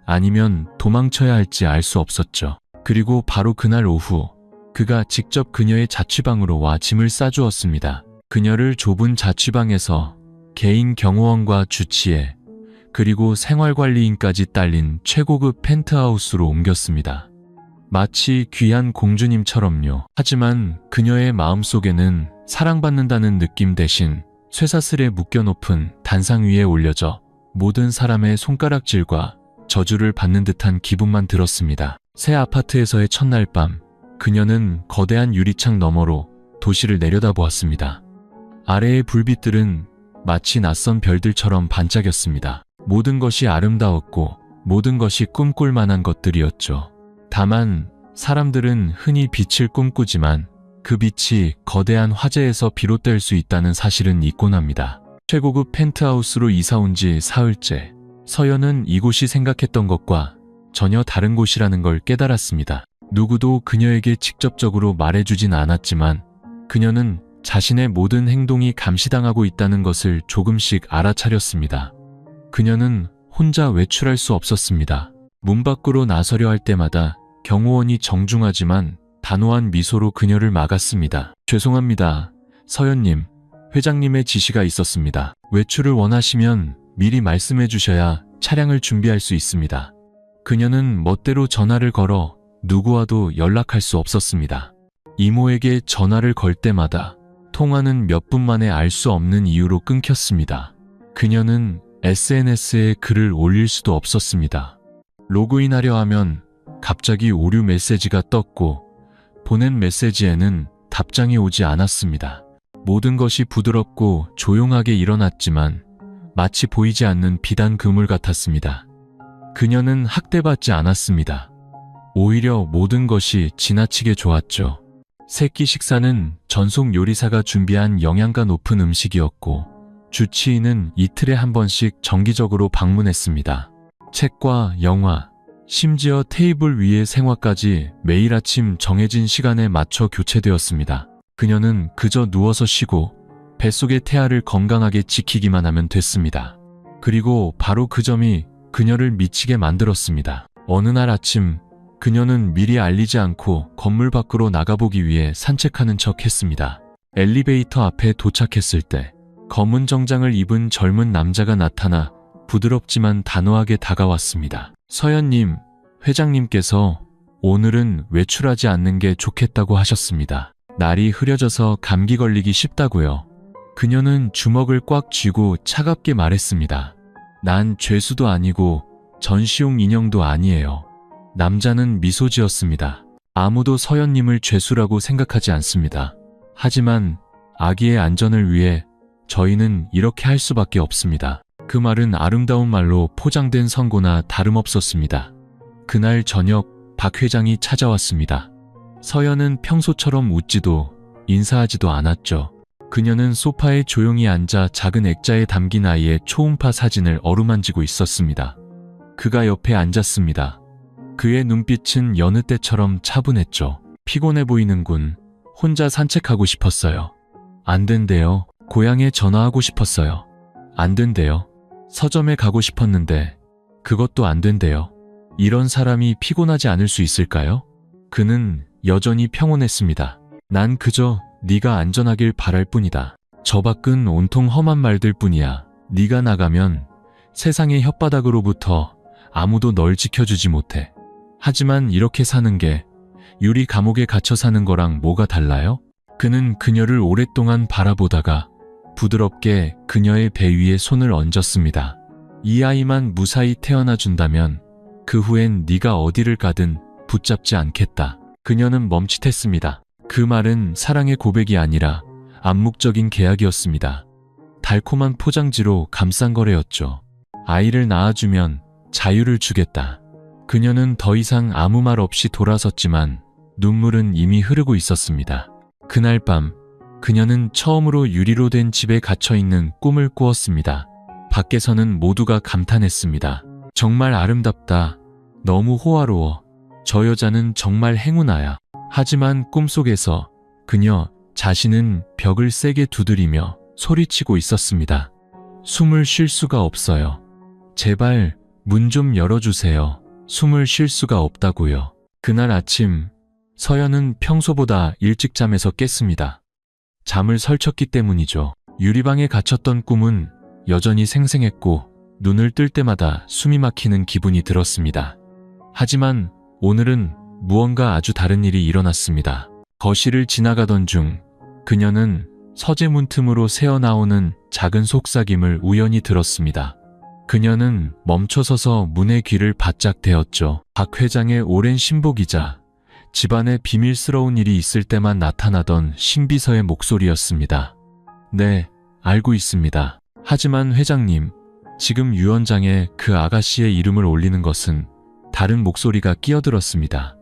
아니면 도망쳐야 할지 알 수 없었죠. 그리고 바로 그날 오후, 그가 직접 그녀의 자취방으로 와 짐을 싸주었습니다. 그녀를 좁은 자취방에서 개인 경호원과 주치의, 그리고 생활관리인까지 딸린 최고급 펜트하우스로 옮겼습니다. 마치 귀한 공주님처럼요. 하지만 그녀의 마음속에는 사랑받는다는 느낌 대신 쇠사슬에 묶여놓은 단상 위에 올려져 모든 사람의 손가락질과 저주를 받는 듯한 기분만 들었습니다. 새 아파트에서의 첫날 밤, 그녀는 거대한 유리창 너머로 도시를 내려다보았습니다. 아래의 불빛들은 마치 낯선 별들처럼 반짝였습니다. 모든 것이 아름다웠고 모든 것이 꿈꿀 만한 것들이었죠. 다만 사람들은 흔히 빛을 꿈꾸지만 그 빛이 거대한 화재에서 비롯될 수 있다는 사실은 잊곤 합니다. 최고급 펜트하우스로 이사 온 지 사흘째, 서연은 이곳이 생각했던 것과 전혀 다른 곳이라는 걸 깨달았습니다. 누구도 그녀에게 직접적으로 말해주진 않았지만 그녀는 자신의 모든 행동이 감시당하고 있다는 것을 조금씩 알아차렸습니다. 그녀는 혼자 외출할 수 없었습니다. 문 밖으로 나서려 할 때마다 경호원이 정중하지만 단호한 미소로 그녀를 막았습니다. 죄송합니다. 서연님, 회장님의 지시가 있었습니다. 외출을 원하시면 미리 말씀해 주셔야 차량을 준비할 수 있습니다. 그녀는 멋대로 전화를 걸어 누구와도 연락할 수 없었습니다. 이모에게 전화를 걸 때마다 통화는 몇 분 만에 알 수 없는 이유로 끊겼습니다. 그녀는 SNS에 글을 올릴 수도 없었습니다. 로그인하려 하면 갑자기 오류 메시지가 떴고 보낸 메시지에는 답장이 오지 않았습니다. 모든 것이 부드럽고 조용하게 일어났지만 마치 보이지 않는 비단 그물 같았습니다. 그녀는 학대받지 않았습니다. 오히려 모든 것이 지나치게 좋았죠. 새끼 식사는 전속 요리사가 준비한 영양가 높은 음식이었고 주치의는 이틀에 한 번씩 정기적으로 방문했습니다. 책과 영화, 심지어 테이블 위의 생화까지 매일 아침 정해진 시간에 맞춰 교체되었습니다. 그녀는 그저 누워서 쉬고 뱃속의 태아를 건강하게 지키기만 하면 됐습니다. 그리고 바로 그 점이 그녀를 미치게 만들었습니다. 어느 날 아침 그녀는 미리 알리지 않고 건물 밖으로 나가보기 위해 산책하는 척 했습니다. 엘리베이터 앞에 도착했을 때 검은 정장을 입은 젊은 남자가 나타나 부드럽지만 단호하게 다가왔습니다. 서연님, 회장님께서 오늘은 외출하지 않는 게 좋겠다고 하셨습니다. 날이 흐려져서 감기 걸리기 쉽다고요. 그녀는 주먹을 꽉 쥐고 차갑게 말했습니다. 난 죄수도 아니고 전시용 인형도 아니에요. 남자는 미소 지었습니다. 아무도 서연님을 죄수라고 생각하지 않습니다. 하지만 아기의 안전을 위해 저희는 이렇게 할 수밖에 없습니다. 그 말은 아름다운 말로 포장된 선고나 다름없었습니다. 그날 저녁 박 회장이 찾아왔습니다. 서연은 평소처럼 웃지도 인사하지도 않았죠. 그녀는 소파에 조용히 앉아 작은 액자에 담긴 아이의 초음파 사진을 어루만지고 있었습니다. 그가 옆에 앉았습니다. 그의 눈빛은 여느 때처럼 차분했죠. 피곤해 보이는군. 혼자 산책하고 싶었어요. 안 된대요. 고향에 전화하고 싶었어요. 안 된대요. 서점에 가고 싶었는데 그것도 안 된대요. 이런 사람이 피곤하지 않을 수 있을까요? 그는 여전히 평온했습니다. 난 그저 네가 안전하길 바랄 뿐이다. 저 밖은 온통 험한 말들 뿐이야. 네가 나가면 세상의 혓바닥으로부터 아무도 널 지켜주지 못해. 하지만 이렇게 사는 게 유리 감옥에 갇혀 사는 거랑 뭐가 달라요? 그는 그녀를 오랫동안 바라보다가 부드럽게 그녀의 배 위에 손을 얹었습니다. 이 아이만 무사히 태어나 준다면 그 후엔 네가 어디를 가든 붙잡지 않겠다. 그녀는 멈칫했습니다. 그 말은 사랑의 고백이 아니라 암묵적인 계약이었습니다. 달콤한 포장지로 감싼 거래였죠. 아이를 낳아주면 자유를 주겠다. 그녀는 더 이상 아무 말 없이 돌아섰지만 눈물은 이미 흐르고 있었습니다. 그날 밤 그녀는 처음으로 유리로 된 집에 갇혀있는 꿈을 꾸었습니다. 밖에서는 모두가 감탄했습니다. 정말 아름답다. 너무 호화로워. 저 여자는 정말 행운아야. 하지만 꿈속에서 그녀 자신은 벽을 세게 두드리며 소리치고 있었습니다. 숨을 쉴 수가 없어요. 제발 문 좀 열어주세요. 숨을 쉴 수가 없다고요. 그날 아침 서연은 평소보다 일찍 잠에서 깼습니다. 잠을 설쳤기 때문이죠. 유리방에 갇혔던 꿈은 여전히 생생했고 눈을 뜰 때마다 숨이 막히는 기분이 들었습니다. 하지만 오늘은 무언가 아주 다른 일이 일어났습니다. 거실을 지나가던 중 그녀는 서재문 틈으로 새어나오는 작은 속삭임을 우연히 들었습니다. 그녀는 멈춰서서 문의 귀를 바짝 대었죠. 박 회장의 오랜 신복이자 집안에 비밀스러운 일이 있을 때만 나타나던 신비서의 목소리였습니다. 네, 알고 있습니다. 하지만 회장님, 지금 유언장에 그 아가씨의 이름을 올리는 것은 다른 목소리가 끼어들었습니다.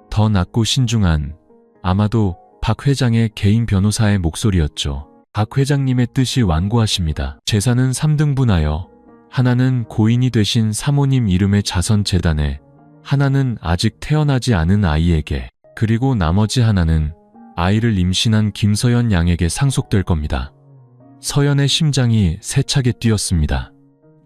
더 낮고 신중한, 아마도 박 회장의 개인 변호사의 목소리였죠. 박 회장님의 뜻이 완고하십니다. 재산은 3등분하여 하나는 고인이 되신 사모님 이름의 자선재단에, 하나는 아직 태어나지 않은 아이에게, 그리고 나머지 하나는 아이를 임신한 김서연 양에게 상속될 겁니다. 서연의 심장이 세차게 뛰었습니다.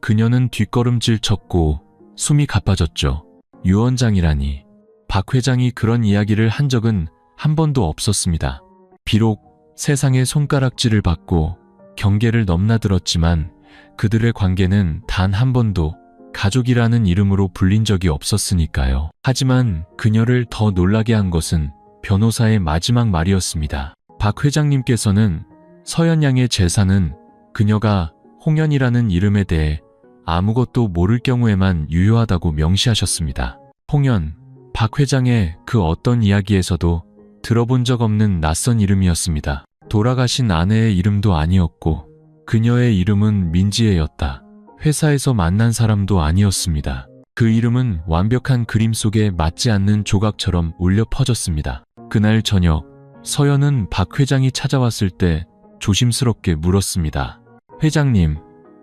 그녀는 뒷걸음질 쳤고 숨이 가빠졌죠. 유언장이라니. 박 회장이 그런 이야기를 한 적은 한 번도 없었습니다. 비록 세상의 손가락질을 받고 경계를 넘나들었지만 그들의 관계는 단 한 번도 가족이라는 이름으로 불린 적이 없었으니까요. 하지만 그녀를 더 놀라게 한 것은 변호사의 마지막 말이었습니다. 박 회장님께서는 서연 양의 재산은 그녀가 홍연이라는 이름에 대해 아무것도 모를 경우에만 유효하다고 명시하셨습니다. 홍연, 박 회장의 그 어떤 이야기에서도 들어본 적 없는 낯선 이름이었습니다. 돌아가신 아내의 이름도 아니었고 그녀의 이름은 민지혜였다. 회사에서 만난 사람도 아니었습니다. 그 이름은 완벽한 그림 속에 맞지 않는 조각처럼 울려 퍼졌습니다. 그날 저녁, 서연은 박 회장이 찾아왔을 때 조심스럽게 물었습니다. 회장님,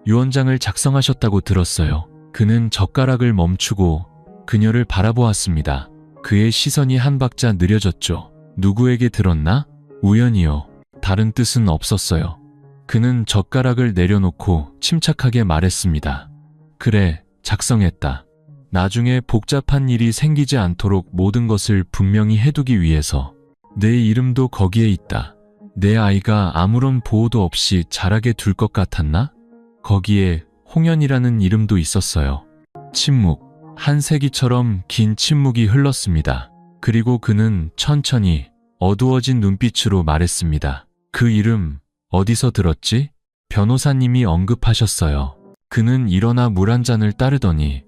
유언장을 작성하셨다고 들었어요. 그는 젓가락을 멈추고 그녀를 바라보았습니다. 그의 시선이 한 박자 느려졌죠. 누구에게 들었나? 우연이요. 다른 뜻은 없었어요. 그는 젓가락을 내려놓고 침착하게 말했습니다. 그래, 작성했다. 나중에 복잡한 일이 생기지 않도록 모든 것을 분명히 해두기 위해서. 내 이름도 거기에 있다. 내 아이가 아무런 보호도 없이 자라게 둘 것 같았나? 거기에 홍연이라는 이름도 있었어요. 침묵. 한 세기처럼 긴 침묵이 흘렀습니다. 그리고 그는 천천히 어두워진 눈빛으로 말했습니다. 그 이름 어디서 들었지? 변호사님이 언급하셨어요. 그는 일어나 물 한 잔을 따르더니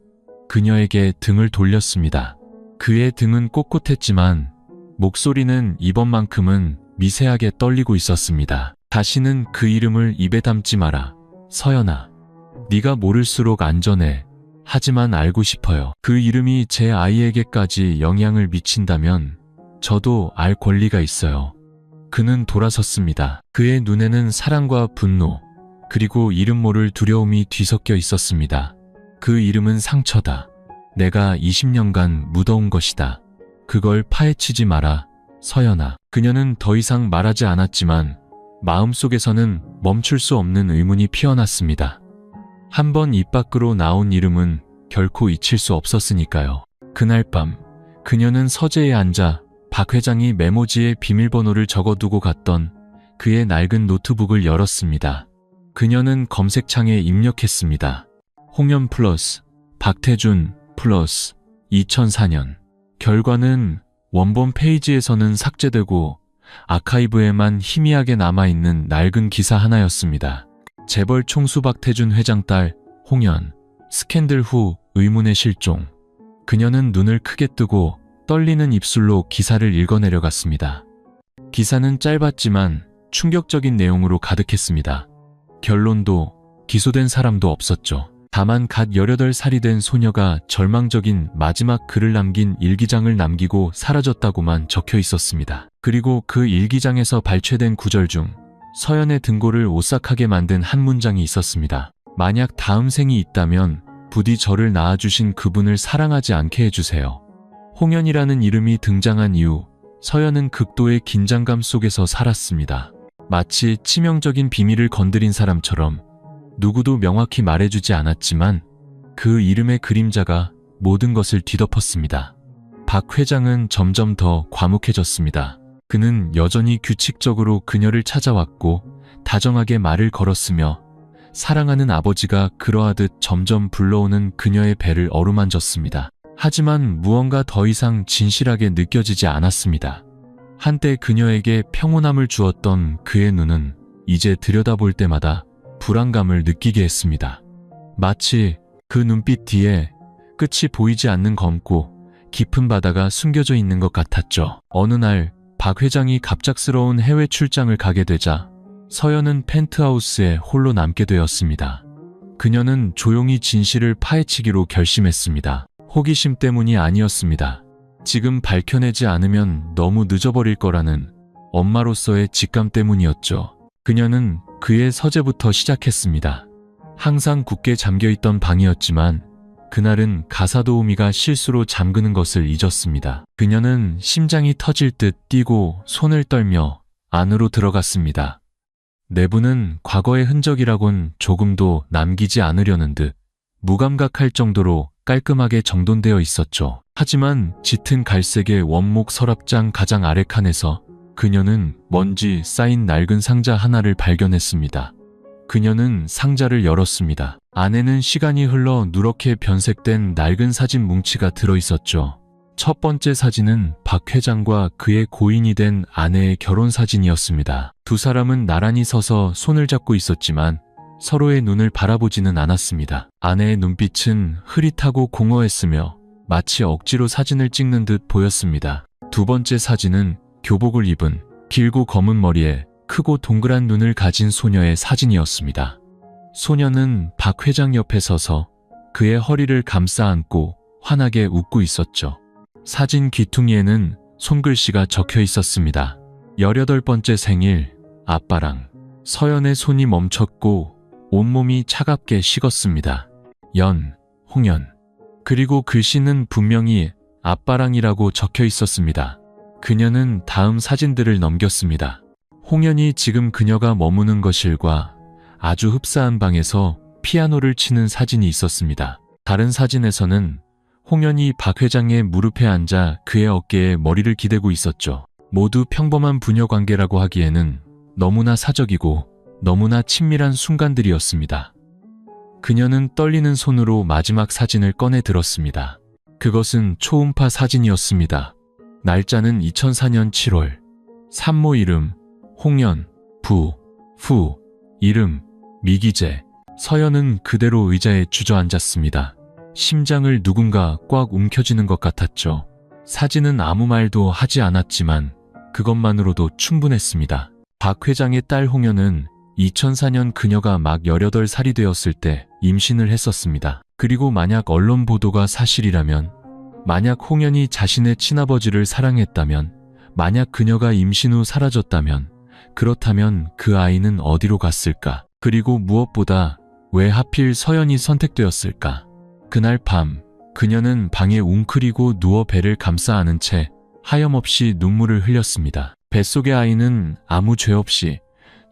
그녀에게 등을 돌렸습니다. 그의 등은 꼿꼿했지만 목소리는 이번만큼은 미세하게 떨리고 있었습니다. 다시는 그 이름을 입에 담지 마라. 서연아. 네가 모를수록 안전해. 하지만 알고 싶어요. 그 이름이 제 아이에게까지 영향을 미친다면 저도 알 권리가 있어요. 그는 돌아섰습니다. 그의 눈에는 사랑과 분노, 그리고 이름 모를 두려움이 뒤섞여 있었습니다. 그 이름은 상처다. 내가 20년간 묻어온 것이다. 그걸 파헤치지 마라, 서연아. 그녀는 더 이상 말하지 않았지만 마음속에서는 멈출 수 없는 의문이 피어났습니다. 한번 입 밖으로 나온 이름은 결코 잊힐 수 없었으니까요. 그날 밤 그녀는 서재에 앉아 박 회장이 메모지에 비밀번호를 적어두고 갔던 그의 낡은 노트북을 열었습니다. 그녀는 검색창에 입력했습니다. 홍연 플러스 박태준 플러스 2004년. 결과는 원본 페이지에서는 삭제되고 아카이브에만 희미하게 남아있는 낡은 기사 하나였습니다. 재벌 총수 박태준 회장 딸 홍연, 스캔들 후 의문의 실종. 그녀는 눈을 크게 뜨고 떨리는 입술로 기사를 읽어내려갔습니다. 기사는 짧았지만 충격적인 내용으로 가득했습니다. 결론도 기소된 사람도 없었죠. 다만 갓 18살이 된 소녀가 절망적인 마지막 글을 남긴 일기장을 남기고 사라졌다고만 적혀 있었습니다. 그리고 그 일기장에서 발췌된 구절 중 서연의 등골을 오싹하게 만든 한 문장이 있었습니다. 만약 다음 생이 있다면 부디 저를 낳아주신 그분을 사랑하지 않게 해주세요. 홍연이라는 이름이 등장한 이후 서연은 극도의 긴장감 속에서 살았습니다. 마치 치명적인 비밀을 건드린 사람처럼 누구도 명확히 말해주지 않았지만 그 이름의 그림자가 모든 것을 뒤덮었습니다. 박 회장은 점점 더 과묵해졌습니다. 그는 여전히 규칙적으로 그녀를 찾아왔고 다정하게 말을 걸었으며 사랑하는 아버지가 그러하듯 점점 불러오는 그녀의 배를 어루만졌습니다. 하지만 무언가 더 이상 진실하게 느껴지지 않았습니다. 한때 그녀에게 평온함을 주었던 그의 눈은 이제 들여다볼 때마다 불안감을 느끼게 했습니다. 마치 그 눈빛 뒤에 끝이 보이지 않는 검고 깊은 바다가 숨겨져 있는 것 같았죠. 어느 날 박 회장이 갑작스러운 해외 출장을 가게 되자 서연은 펜트하우스에 홀로 남게 되었습니다. 그녀는 조용히 진실을 파헤치기로 결심했습니다. 호기심 때문이 아니었습니다. 지금 밝혀내지 않으면 너무 늦어버릴 거라는 엄마로서의 직감 때문이었죠. 그녀는 그의 서재부터 시작했습니다. 항상 굳게 잠겨있던 방이었지만 그날은 가사도우미가 실수로 잠그는 것을 잊었습니다. 그녀는 심장이 터질 듯 뛰고 손을 떨며 안으로 들어갔습니다. 내부는 과거의 흔적이라곤 조금도 남기지 않으려는 듯 무감각할 정도로 깔끔하게 정돈되어 있었죠. 하지만 짙은 갈색의 원목 서랍장 가장 아래 칸에서 그녀는 먼지 쌓인 낡은 상자 하나를 발견했습니다. 그녀는 상자를 열었습니다. 안에는 시간이 흘러 누렇게 변색된 낡은 사진 뭉치가 들어있었죠. 첫 번째 사진은 박 회장과 그의 고인이 된 아내의 결혼 사진이었습니다. 두 사람은 나란히 서서 손을 잡고 있었지만 서로의 눈을 바라보지는 않았습니다. 아내의 눈빛은 흐릿하고 공허했으며 마치 억지로 사진을 찍는 듯 보였습니다. 두 번째 사진은 교복을 입은 길고 검은 머리에 크고 동그란 눈을 가진 소녀의 사진이었습니다. 소녀는 박 회장 옆에 서서 그의 허리를 감싸 안고 환하게 웃고 있었죠. 사진 귀퉁이에는 손글씨가 적혀 있었습니다. 18번째 생일, 아빠랑. 서연의 손이 멈췄고 온몸이 차갑게 식었습니다. 홍연. 그리고 글씨는 분명히 아빠랑이라고 적혀 있었습니다. 그녀는 다음 사진들을 넘겼습니다. 홍연이 지금 그녀가 머무는 거실과 아주 흡사한 방에서 피아노를 치는 사진이 있었습니다. 다른 사진에서는 홍연이 박 회장의 무릎에 앉아 그의 어깨에 머리를 기대고 있었죠. 모두 평범한 부녀 관계라고 하기에는 너무나 사적이고 너무나 친밀한 순간들이었습니다. 그녀는 떨리는 손으로 마지막 사진을 꺼내 들었습니다. 그것은 초음파 사진이었습니다. 날짜는 2004년 7월. 산모 이름 홍연, 후 이름 미기재. 서연은 그대로 의자에 주저앉았습니다. 심장을 누군가 꽉 움켜쥐는 것 같았죠. 사진은 아무 말도 하지 않았지만 그것만으로도 충분했습니다. 박 회장의 딸 홍연은 2004년 그녀가 막 18살이 되었을 때 임신을 했었습니다. 그리고 만약 언론 보도가 사실이라면, 만약 홍연이 자신의 친아버지를 사랑했다면, 만약 그녀가 임신 후 사라졌다면, 그렇다면 그 아이는 어디로 갔을까? 그리고 무엇보다 왜 하필 서연이 선택되었을까? 그날 밤 그녀는 방에 웅크리고 누워 배를 감싸 안은 채 하염없이 눈물을 흘렸습니다. 뱃속의 아이는 아무 죄 없이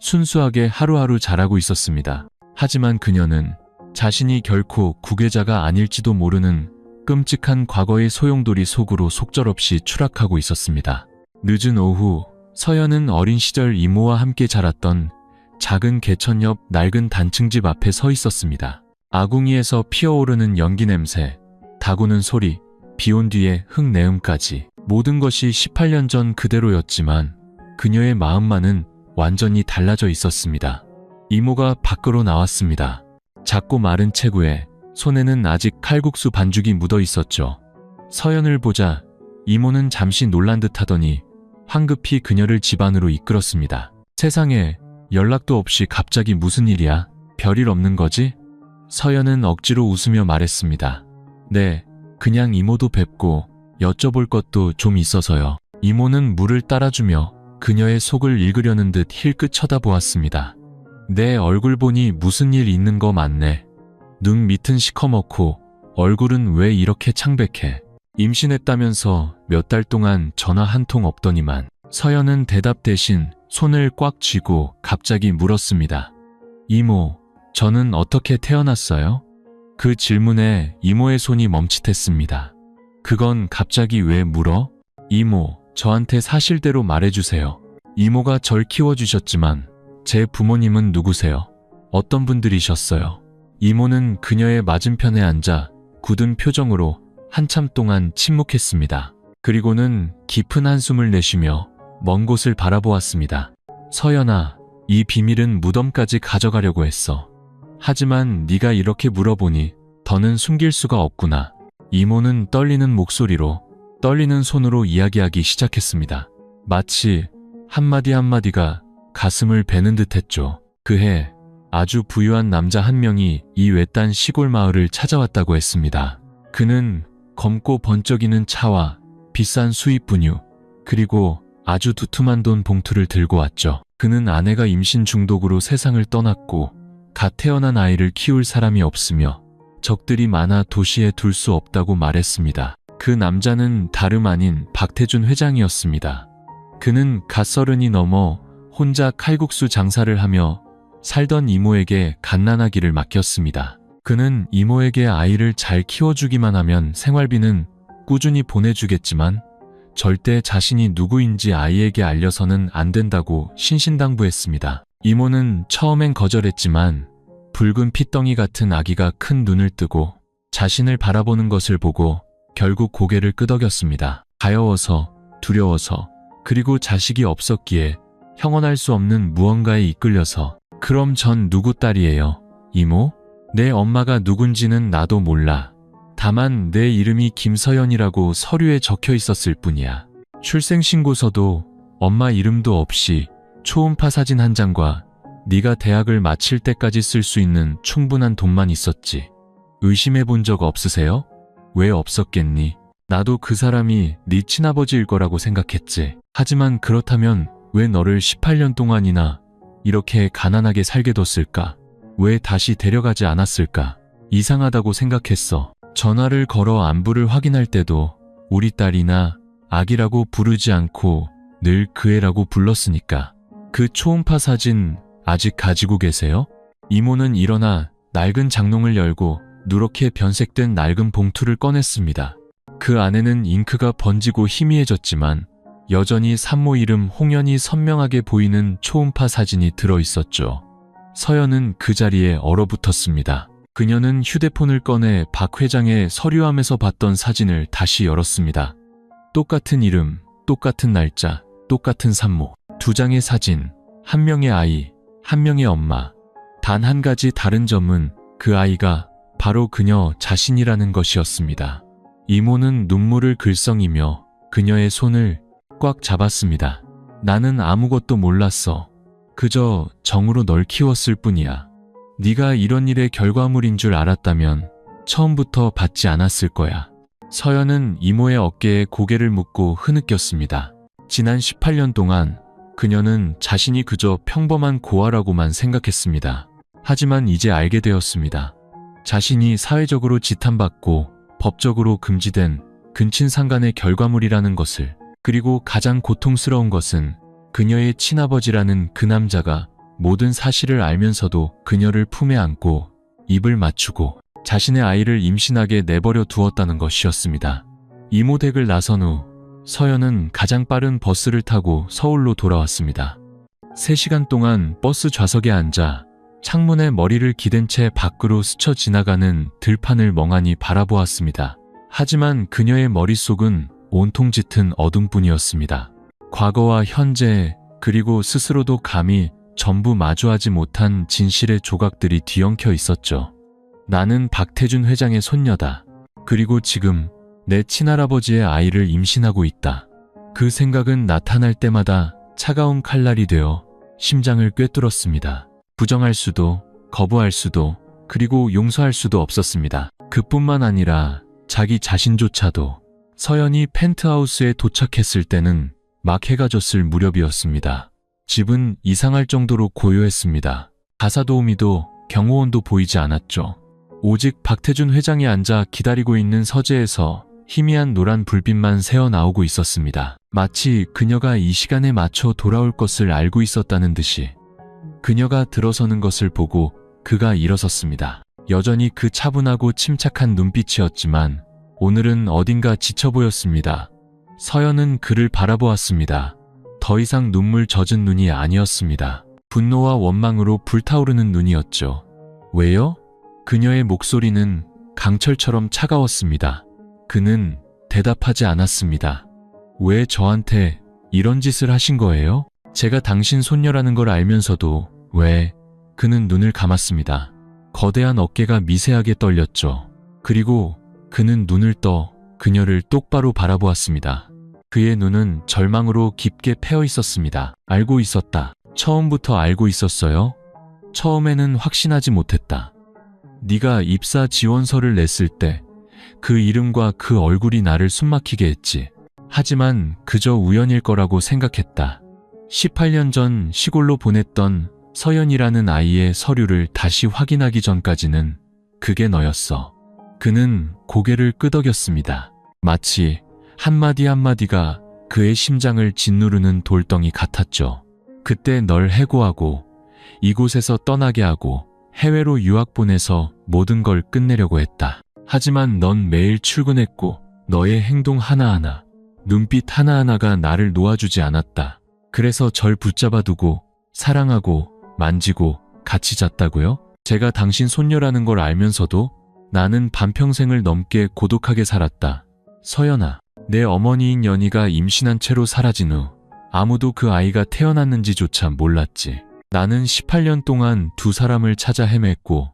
순수하게 하루하루 자라고 있었습니다. 하지만 그녀는 자신이 결코 구계자가 아닐지도 모르는 끔찍한 과거의 소용돌이 속으로 속절없이 추락하고 있었습니다. 늦은 오후, 서연은 어린 시절 이모와 함께 자랐던 작은 개천 옆 낡은 단층집 앞에 서 있었습니다. 아궁이에서 피어오르는 연기 냄새, 다구는 소리, 비온 뒤의 흙내음까지 모든 것이 18년 전 그대로였지만 그녀의 마음만은 완전히 달라져 있었습니다. 이모가 밖으로 나왔습니다. 작고 마른 체구에 손에는 아직 칼국수 반죽이 묻어 있었죠. 서연을 보자 이모는 잠시 놀란 듯 하더니 황급히 그녀를 집 안으로 이끌었습니다. 세상에, 연락도 없이 갑자기 무슨 일이야? 별일 없는 거지? 서연은 억지로 웃으며 말했습니다. 네, 그냥 이모도 뵙고 여쭤볼 것도 좀 있어서요. 이모는 물을 따라주며 그녀의 속을 읽으려는 듯 힐끗 쳐다보았습니다. 내 얼굴 보니 무슨 일 있는 거 맞네. 눈 밑은 시커멓고 얼굴은 왜 이렇게 창백해? 임신했다면서 몇 달 동안 전화 한 통 없더니만. 서연은 대답 대신 손을 꽉 쥐고 갑자기 물었습니다. 이모, 저는 어떻게 태어났어요? 그 질문에 이모의 손이 멈칫했습니다. 그건 갑자기 왜 물어? 이모, 저한테 사실대로 말해주세요. 이모가 절 키워주셨지만 제 부모님은 누구세요? 어떤 분들이셨어요? 이모는 그녀의 맞은편에 앉아 굳은 표정으로 한참 동안 침묵했습니다. 그리고는 깊은 한숨을 내쉬며 먼 곳을 바라보았습니다. 서연아, 이 비밀은 무덤까지 가져가려고 했어. 하지만 네가 이렇게 물어보니 더는 숨길 수가 없구나. 이모는 떨리는 목소리로, 떨리는 손으로 이야기하기 시작했습니다. 마치 한마디 한마디가 가슴을 베는 듯했죠. 그해 아주 부유한 남자 한 명이 이 외딴 시골 마을을 찾아왔다고 했습니다. 그는 검고 번쩍이는 차와 비싼 수입 분유, 그리고 아주 두툼한 돈 봉투를 들고 왔죠. 그는 아내가 임신 중독으로 세상을 떠났고 갓 태어난 아이를 키울 사람이 없으며 적들이 많아 도시에 둘 수 없다고 말했습니다. 그 남자는 다름 아닌 박태준 회장이었습니다. 그는 갓 30이 넘어 혼자 칼국수 장사를 하며 살던 이모에게 갓난아기를 맡겼습니다. 그는 이모에게 아이를 잘 키워주기만 하면 생활비는 꾸준히 보내주겠지만 절대 자신이 누구인지 아이에게 알려서는 안 된다고 신신당부했습니다. 이모는 처음엔 거절했지만 붉은 핏덩이 같은 아기가 큰 눈을 뜨고 자신을 바라보는 것을 보고 결국 고개를 끄덕였습니다. 가여워서, 두려워서, 그리고 자식이 없었기에 형언할 수 없는 무언가에 이끌려서. 그럼 전 누구 딸이에요? 이모? 내 엄마가 누군지는 나도 몰라. 다만 내 이름이 김서연이라고 서류에 적혀 있었을 뿐이야. 출생신고서도 엄마 이름도 없이 초음파 사진 한 장과 네가 대학을 마칠 때까지 쓸 수 있는 충분한 돈만 있었지. 의심해 본 적 없으세요? 왜 없었겠니? 나도 그 사람이 네 친아버지일 거라고 생각했지. 하지만 그렇다면 왜 너를 18년 동안이나 이렇게 가난하게 살게 뒀을까? 왜 다시 데려가지 않았을까? 이상하다고 생각했어. 전화를 걸어 안부를 확인할 때도 우리 딸이나 아기라고 부르지 않고 늘 그 애라고 불렀으니까. 그 초음파 사진 아직 가지고 계세요? 이모는 일어나 낡은 장롱을 열고 누렇게 변색된 낡은 봉투를 꺼냈습니다. 그 안에는 잉크가 번지고 희미해졌지만 여전히 산모 이름 홍연이 선명하게 보이는 초음파 사진이 들어있었죠. 서연은 그 자리에 얼어붙었습니다. 그녀는 휴대폰을 꺼내 박 회장의 서류함에서 봤던 사진을 다시 열었습니다. 똑같은 이름, 똑같은 날짜, 똑같은 산모. 두 장의 사진, 한 명의 아이, 한 명의 엄마. 단 한 가지 다른 점은 그 아이가 바로 그녀 자신이라는 것이었습니다. 이모는 눈물을 글썽이며 그녀의 손을 꽉 잡았습니다. 나는 아무것도 몰랐어. 그저 정으로 널 키웠을 뿐이야. 네가 이런 일의 결과물인 줄 알았다면 처음부터 받지 않았을 거야. 서연은 이모의 어깨에 고개를 묻고 흐느꼈습니다. 지난 18년 동안 그녀는 자신이 그저 평범한 고아라고만 생각했습니다. 하지만 이제 알게 되었습니다. 자신이 사회적으로 지탄받고 법적으로 금지된 근친상간의 결과물이라는 것을, 그리고 가장 고통스러운 것은 그녀의 친아버지라는 그 남자가 모든 사실을 알면서도 그녀를 품에 안고 입을 맞추고 자신의 아이를 임신하게 내버려 두었다는 것이었습니다. 이모 댁을 나선 후 서연은 가장 빠른 버스를 타고 서울로 돌아왔습니다. 3시간 동안 버스 좌석에 앉아 창문에 머리를 기댄 채 밖으로 스쳐 지나가는 들판을 멍하니 바라보았습니다. 하지만 그녀의 머릿속은 온통 짙은 어둠뿐이었습니다. 과거와 현재, 그리고 스스로도 감히 전부 마주하지 못한 진실의 조각들이 뒤엉켜 있었죠. 나는 박태준 회장의 손녀다. 그리고 지금 내 친할아버지의 아이를 임신하고 있다. 그 생각은 나타날 때마다 차가운 칼날이 되어 심장을 꿰뚫었습니다. 부정할 수도, 거부할 수도, 그리고 용서할 수도 없었습니다. 그뿐만 아니라 자기 자신조차도. 서연이 펜트하우스에 도착했을 때는 막 해가 졌을 무렵이었습니다. 집은 이상할 정도로 고요했습니다. 가사도우미도 경호원도 보이지 않았죠. 오직 박태준 회장이 앉아 기다리고 있는 서재에서 희미한 노란 불빛만 새어나오고 있었습니다. 마치 그녀가 이 시간에 맞춰 돌아올 것을 알고 있었다는 듯이. 그녀가 들어서는 것을 보고 그가 일어섰습니다. 여전히 그 차분하고 침착한 눈빛이었지만 오늘은 어딘가 지쳐 보였습니다. 서연은 그를 바라보았습니다. 더 이상 눈물 젖은 눈이 아니었습니다. 분노와 원망으로 불타오르는 눈이었죠. 왜요? 그녀의 목소리는 강철처럼 차가웠습니다. 그는 대답하지 않았습니다. 왜 저한테 이런 짓을 하신 거예요? 제가 당신 손녀라는 걸 알면서도 왜? 그는 눈을 감았습니다. 거대한 어깨가 미세하게 떨렸죠. 그리고 그는 눈을 떠 그녀를 똑바로 바라보았습니다. 그의 눈은 절망으로 깊게 패어 있었습니다. 알고 있었다. 처음부터 알고 있었어요? 처음에는 확신하지 못했다. 네가 입사 지원서를 냈을 때 그 이름과 그 얼굴이 나를 숨막히게 했지. 하지만 그저 우연일 거라고 생각했다. 18년 전 시골로 보냈던 서연이라는 아이의 서류를 다시 확인하기 전까지는 그게 너였어. 그는 고개를 끄덕였습니다. 마치 한마디 한마디가 그의 심장을 짓누르는 돌덩이 같았죠. 그때 널 해고하고 이곳에서 떠나게 하고 해외로 유학 보내서 모든 걸 끝내려고 했다. 하지만 넌 매일 출근했고 너의 행동 하나하나, 눈빛 하나하나가 나를 놓아주지 않았다. 그래서 절 붙잡아 두고 사랑하고 만지고 같이 잤다고요? 제가 당신 손녀라는 걸 알면서도 나는 반평생을 넘게 고독하게 살았다. 서연아, 내 어머니인 연희가 임신한 채로 사라진 후 아무도 그 아이가 태어났는지조차 몰랐지. 나는 18년 동안 두 사람을 찾아 헤맸고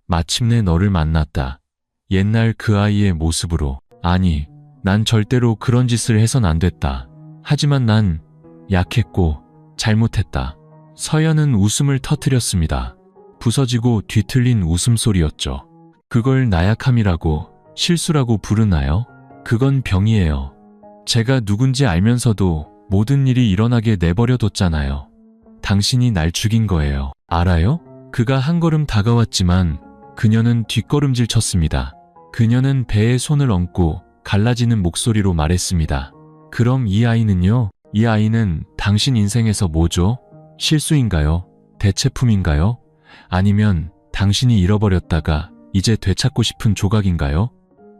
마침내 너를 만났다. 옛날 그 아이의 모습으로. 아니, 난 절대로 그런 짓을 해선 안 됐다. 하지만 난 약했고 잘못했다. 서연은 웃음을 터뜨렸습니다. 부서지고 뒤틀린 웃음소리였죠. 그걸 나약함이라고, 실수라고 부르나요? 그건 병이에요. 제가 누군지 알면서도 모든 일이 일어나게 내버려뒀잖아요. 당신이 날 죽인 거예요. 알아요? 그가 한 걸음 다가왔지만 그녀는 뒷걸음질 쳤습니다. 그녀는 배에 손을 얹고 갈라지는 목소리로 말했습니다. 그럼 이 아이는요? 이 아이는 당신 인생에서 뭐죠? 실수인가요? 대체품인가요? 아니면 당신이 잃어버렸다가 이제 되찾고 싶은 조각인가요?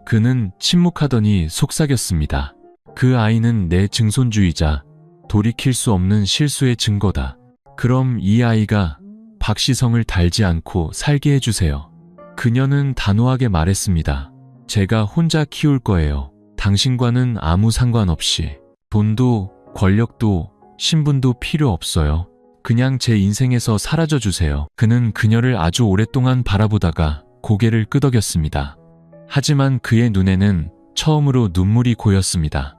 그는 침묵하더니 속삭였습니다. 그 아이는 내 증손주의자, 돌이킬 수 없는 실수의 증거다. 그럼 이 아이가 박시성을 달지 않고 살게 해주세요. 그녀는 단호하게 말했습니다. 제가 혼자 키울 거예요. 당신과는 아무 상관없이. 돈도 권력도 신분도 필요 없어요. 그냥 제 인생에서 사라져 주세요. 그는 그녀를 아주 오랫동안 바라보다가 고개를 끄덕였습니다. 하지만 그의 눈에는 처음으로 눈물이 고였습니다.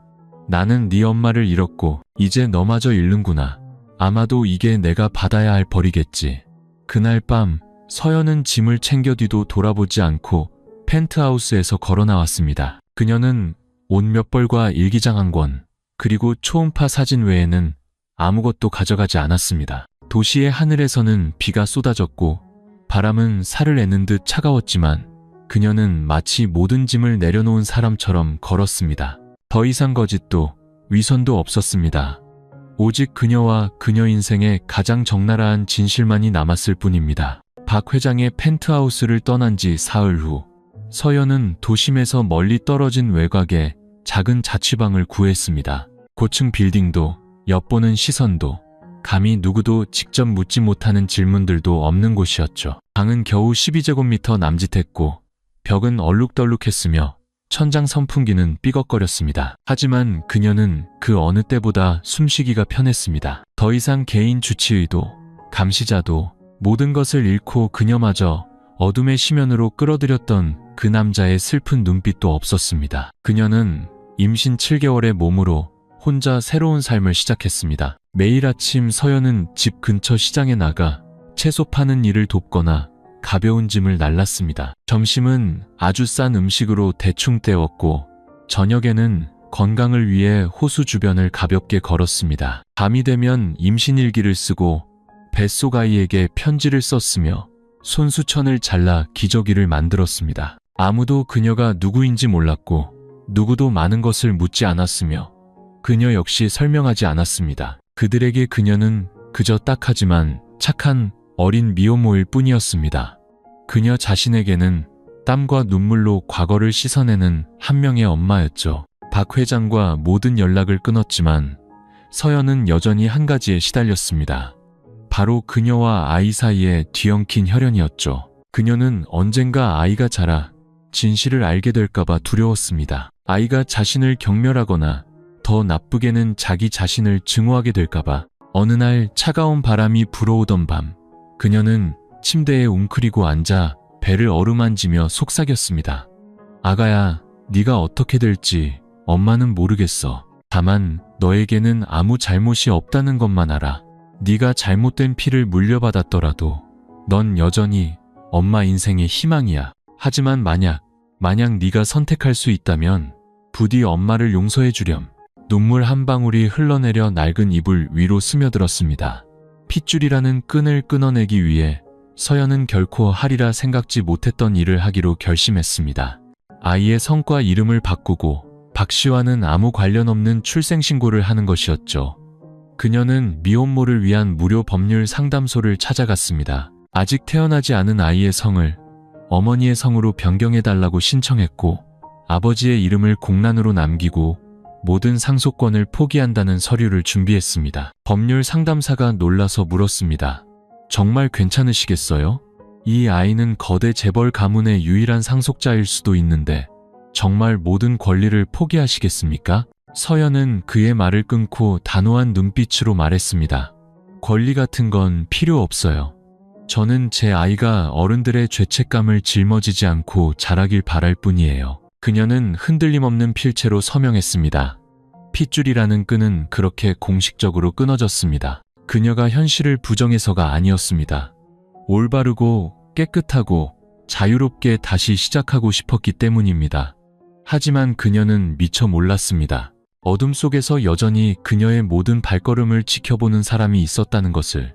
나는 네 엄마를 잃었고 이제 너마저 잃는구나. 아마도 이게 내가 받아야 할 벌이겠지. 그날 밤 서연은 짐을 챙겨 뒤도 돌아보지 않고 펜트하우스에서 걸어 나왔습니다. 그녀는 옷 몇 벌과 일기장 한 권, 그리고 초음파 사진 외에는 아무것도 가져가지 않았습니다. 도시의 하늘에서는 비가 쏟아졌고 바람은 살을 내는 듯 차가웠지만 그녀는 마치 모든 짐을 내려놓은 사람처럼 걸었습니다. 더 이상 거짓도 위선도 없었습니다. 오직 그녀와 그녀 인생의 가장 적나라한 진실만이 남았을 뿐입니다. 박 회장의 펜트하우스를 떠난 지 사흘 후, 서연은 도심에서 멀리 떨어진 외곽에 작은 자취방을 구했습니다. 고층 빌딩도, 엿보는 시선도, 감히 누구도 직접 묻지 못하는 질문들도 없는 곳이었죠. 방은 겨우 12제곱미터 남짓했고 벽은 얼룩덜룩했으며 천장 선풍기는 삐걱거렸습니다. 하지만 그녀는 그 어느 때보다 숨쉬기가 편했습니다. 더 이상 개인 주치의도, 감시자도, 모든 것을 잃고 그녀마저 어둠의 심연으로 끌어들였던 그 남자의 슬픈 눈빛도 없었습니다. 그녀는 임신 7개월의 몸으로 혼자 새로운 삶을 시작했습니다. 매일 아침 서연은 집 근처 시장에 나가 채소 파는 일을 돕거나 가벼운 짐을 날랐습니다. 점심은 아주 싼 음식으로 대충 때웠고 저녁에는 건강을 위해 호수 주변을 가볍게 걸었습니다. 밤이 되면 임신일기를 쓰고 뱃속 아이에게 편지를 썼으며 손수천을 잘라 기저귀를 만들었습니다. 아무도 그녀가 누구인지 몰랐고 누구도 많은 것을 묻지 않았으며 그녀 역시 설명하지 않았습니다. 그들에게 그녀는 그저 딱하지만 착한 어린 미혼모일 뿐이었습니다. 그녀 자신에게는 땀과 눈물로 과거를 씻어내는 한 명의 엄마였죠. 박 회장과 모든 연락을 끊었지만 서연은 여전히 한 가지에 시달렸습니다. 바로 그녀와 아이 사이에 뒤엉킨 혈연이었죠. 그녀는 언젠가 아이가 자라 진실을 알게 될까봐 두려웠습니다. 아이가 자신을 경멸하거나 더 나쁘게는 자기 자신을 증오하게 될까봐. 어느 날 차가운 바람이 불어오던 밤, 그녀는 침대에 웅크리고 앉아 배를 어루만지며 속삭였습니다. 아가야, 네가 어떻게 될지 엄마는 모르겠어. 다만 너에게는 아무 잘못이 없다는 것만 알아. 네가 잘못된 피를 물려받았더라도 넌 여전히 엄마 인생의 희망이야. 하지만 만약 네가 선택할 수 있다면 부디 엄마를 용서해 주렴. 눈물 한 방울이 흘러내려 낡은 이불 위로 스며들었습니다. 핏줄이라는 끈을 끊어내기 위해 서연은 결코 하리라 생각지 못했던 일을 하기로 결심했습니다. 아이의 성과 이름을 바꾸고 박 씨와는 아무 관련 없는 출생신고를 하는 것이었죠. 그녀는 미혼모를 위한 무료 법률 상담소를 찾아갔습니다. 아직 태어나지 않은 아이의 성을 어머니의 성으로 변경해달라고 신청했고 아버지의 이름을 공란으로 남기고 모든 상속권을 포기한다는 서류를 준비했습니다. 법률 상담사가 놀라서 물었습니다. 정말 괜찮으시겠어요? 이 아이는 거대 재벌 가문의 유일한 상속자일 수도 있는데 정말 모든 권리를 포기하시겠습니까? 서연은 그의 말을 끊고 단호한 눈빛으로 말했습니다. 권리 같은 건 필요 없어요. 저는 제 아이가 어른들의 죄책감을 짊어지지 않고 자라길 바랄 뿐이에요. 그녀는 흔들림 없는 필체로 서명했습니다. 핏줄이라는 끈은 그렇게 공식적으로 끊어졌습니다. 그녀가 현실을 부정해서가 아니었습니다. 올바르고 깨끗하고 자유롭게 다시 시작하고 싶었기 때문입니다. 하지만 그녀는 미처 몰랐습니다. 어둠 속에서 여전히 그녀의 모든 발걸음을 지켜보는 사람이 있었다는 것을.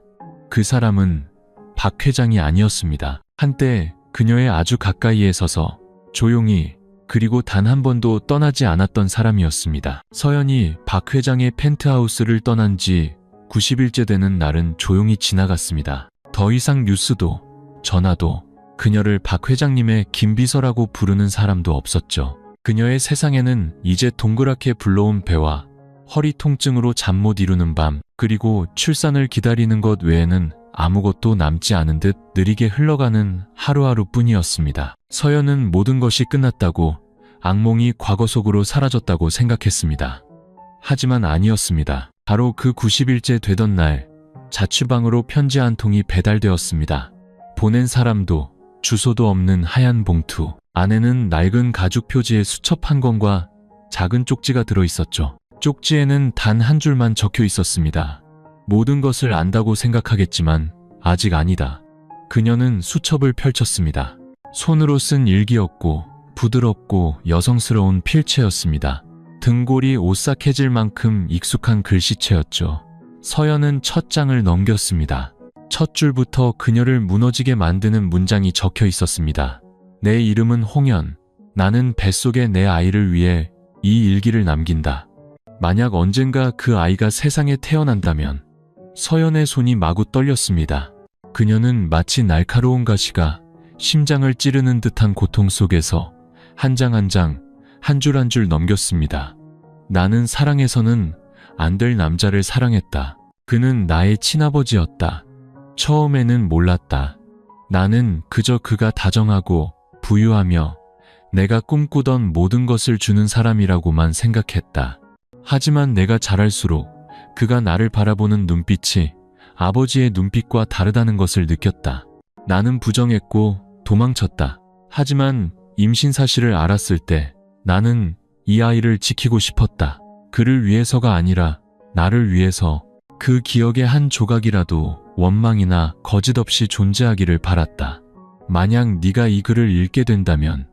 그 사람은 박 회장이 아니었습니다. 한때 그녀의 아주 가까이에 서서 조용히 그리고 단 한 번도 떠나지 않았던 사람이었습니다. 서연이 박 회장의 펜트하우스를 떠난 지 90일째 되는 날은 조용히 지나갔습니다. 더 이상 뉴스도 전화도 그녀를 박 회장님의 김비서라고 부르는 사람도 없었죠. 그녀의 세상에는 이제 동그랗게 불러온 배와 허리 통증으로 잠 못 이루는 밤, 그리고 출산을 기다리는 것 외에는 아무것도 남지 않은 듯 느리게 흘러가는 하루하루뿐이었습니다. 서연은 모든 것이 끝났다고, 악몽이 과거 속으로 사라졌다고 생각했습니다. 하지만 아니었습니다. 바로 그 90일째 되던 날, 자취방으로 편지 한 통이 배달되었습니다. 보낸 사람도 주소도 없는 하얀 봉투. 안에는 낡은 가죽 표지의 수첩 한 권과 작은 쪽지가 들어있었죠. 쪽지에는 단 한 줄만 적혀 있었습니다. 모든 것을 안다고 생각하겠지만 아직 아니다. 그녀는 수첩을 펼쳤습니다. 손으로 쓴 일기였고 부드럽고 여성스러운 필체였습니다. 등골이 오싹해질 만큼 익숙한 글씨체였죠. 서연은 첫 장을 넘겼습니다. 첫 줄부터 그녀를 무너지게 만드는 문장이 적혀 있었습니다. 내 이름은 홍연. 나는 뱃속의 내 아이를 위해 이 일기를 남긴다. 만약 언젠가 그 아이가 세상에 태어난다면. 서연의 손이 마구 떨렸습니다. 그녀는 마치 날카로운 가시가 심장을 찌르는 듯한 고통 속에서 한 장 한 장, 한 줄 한 줄 넘겼습니다. 나는 사랑해서는 안 될 남자를 사랑했다. 그는 나의 친아버지였다. 처음에는 몰랐다. 나는 그저 그가 다정하고 부유하며 내가 꿈꾸던 모든 것을 주는 사람이라고만 생각했다. 하지만 내가 자랄수록 그가 나를 바라보는 눈빛이 아버지의 눈빛과 다르다는 것을 느꼈다. 나는 부정했고 도망쳤다. 하지만 임신 사실을 알았을 때 나는 이 아이를 지키고 싶었다. 그를 위해서가 아니라 나를 위해서. 그 기억의 한 조각이라도 원망이나 거짓 없이 존재하기를 바랐다. 만약 네가 이 글을 읽게 된다면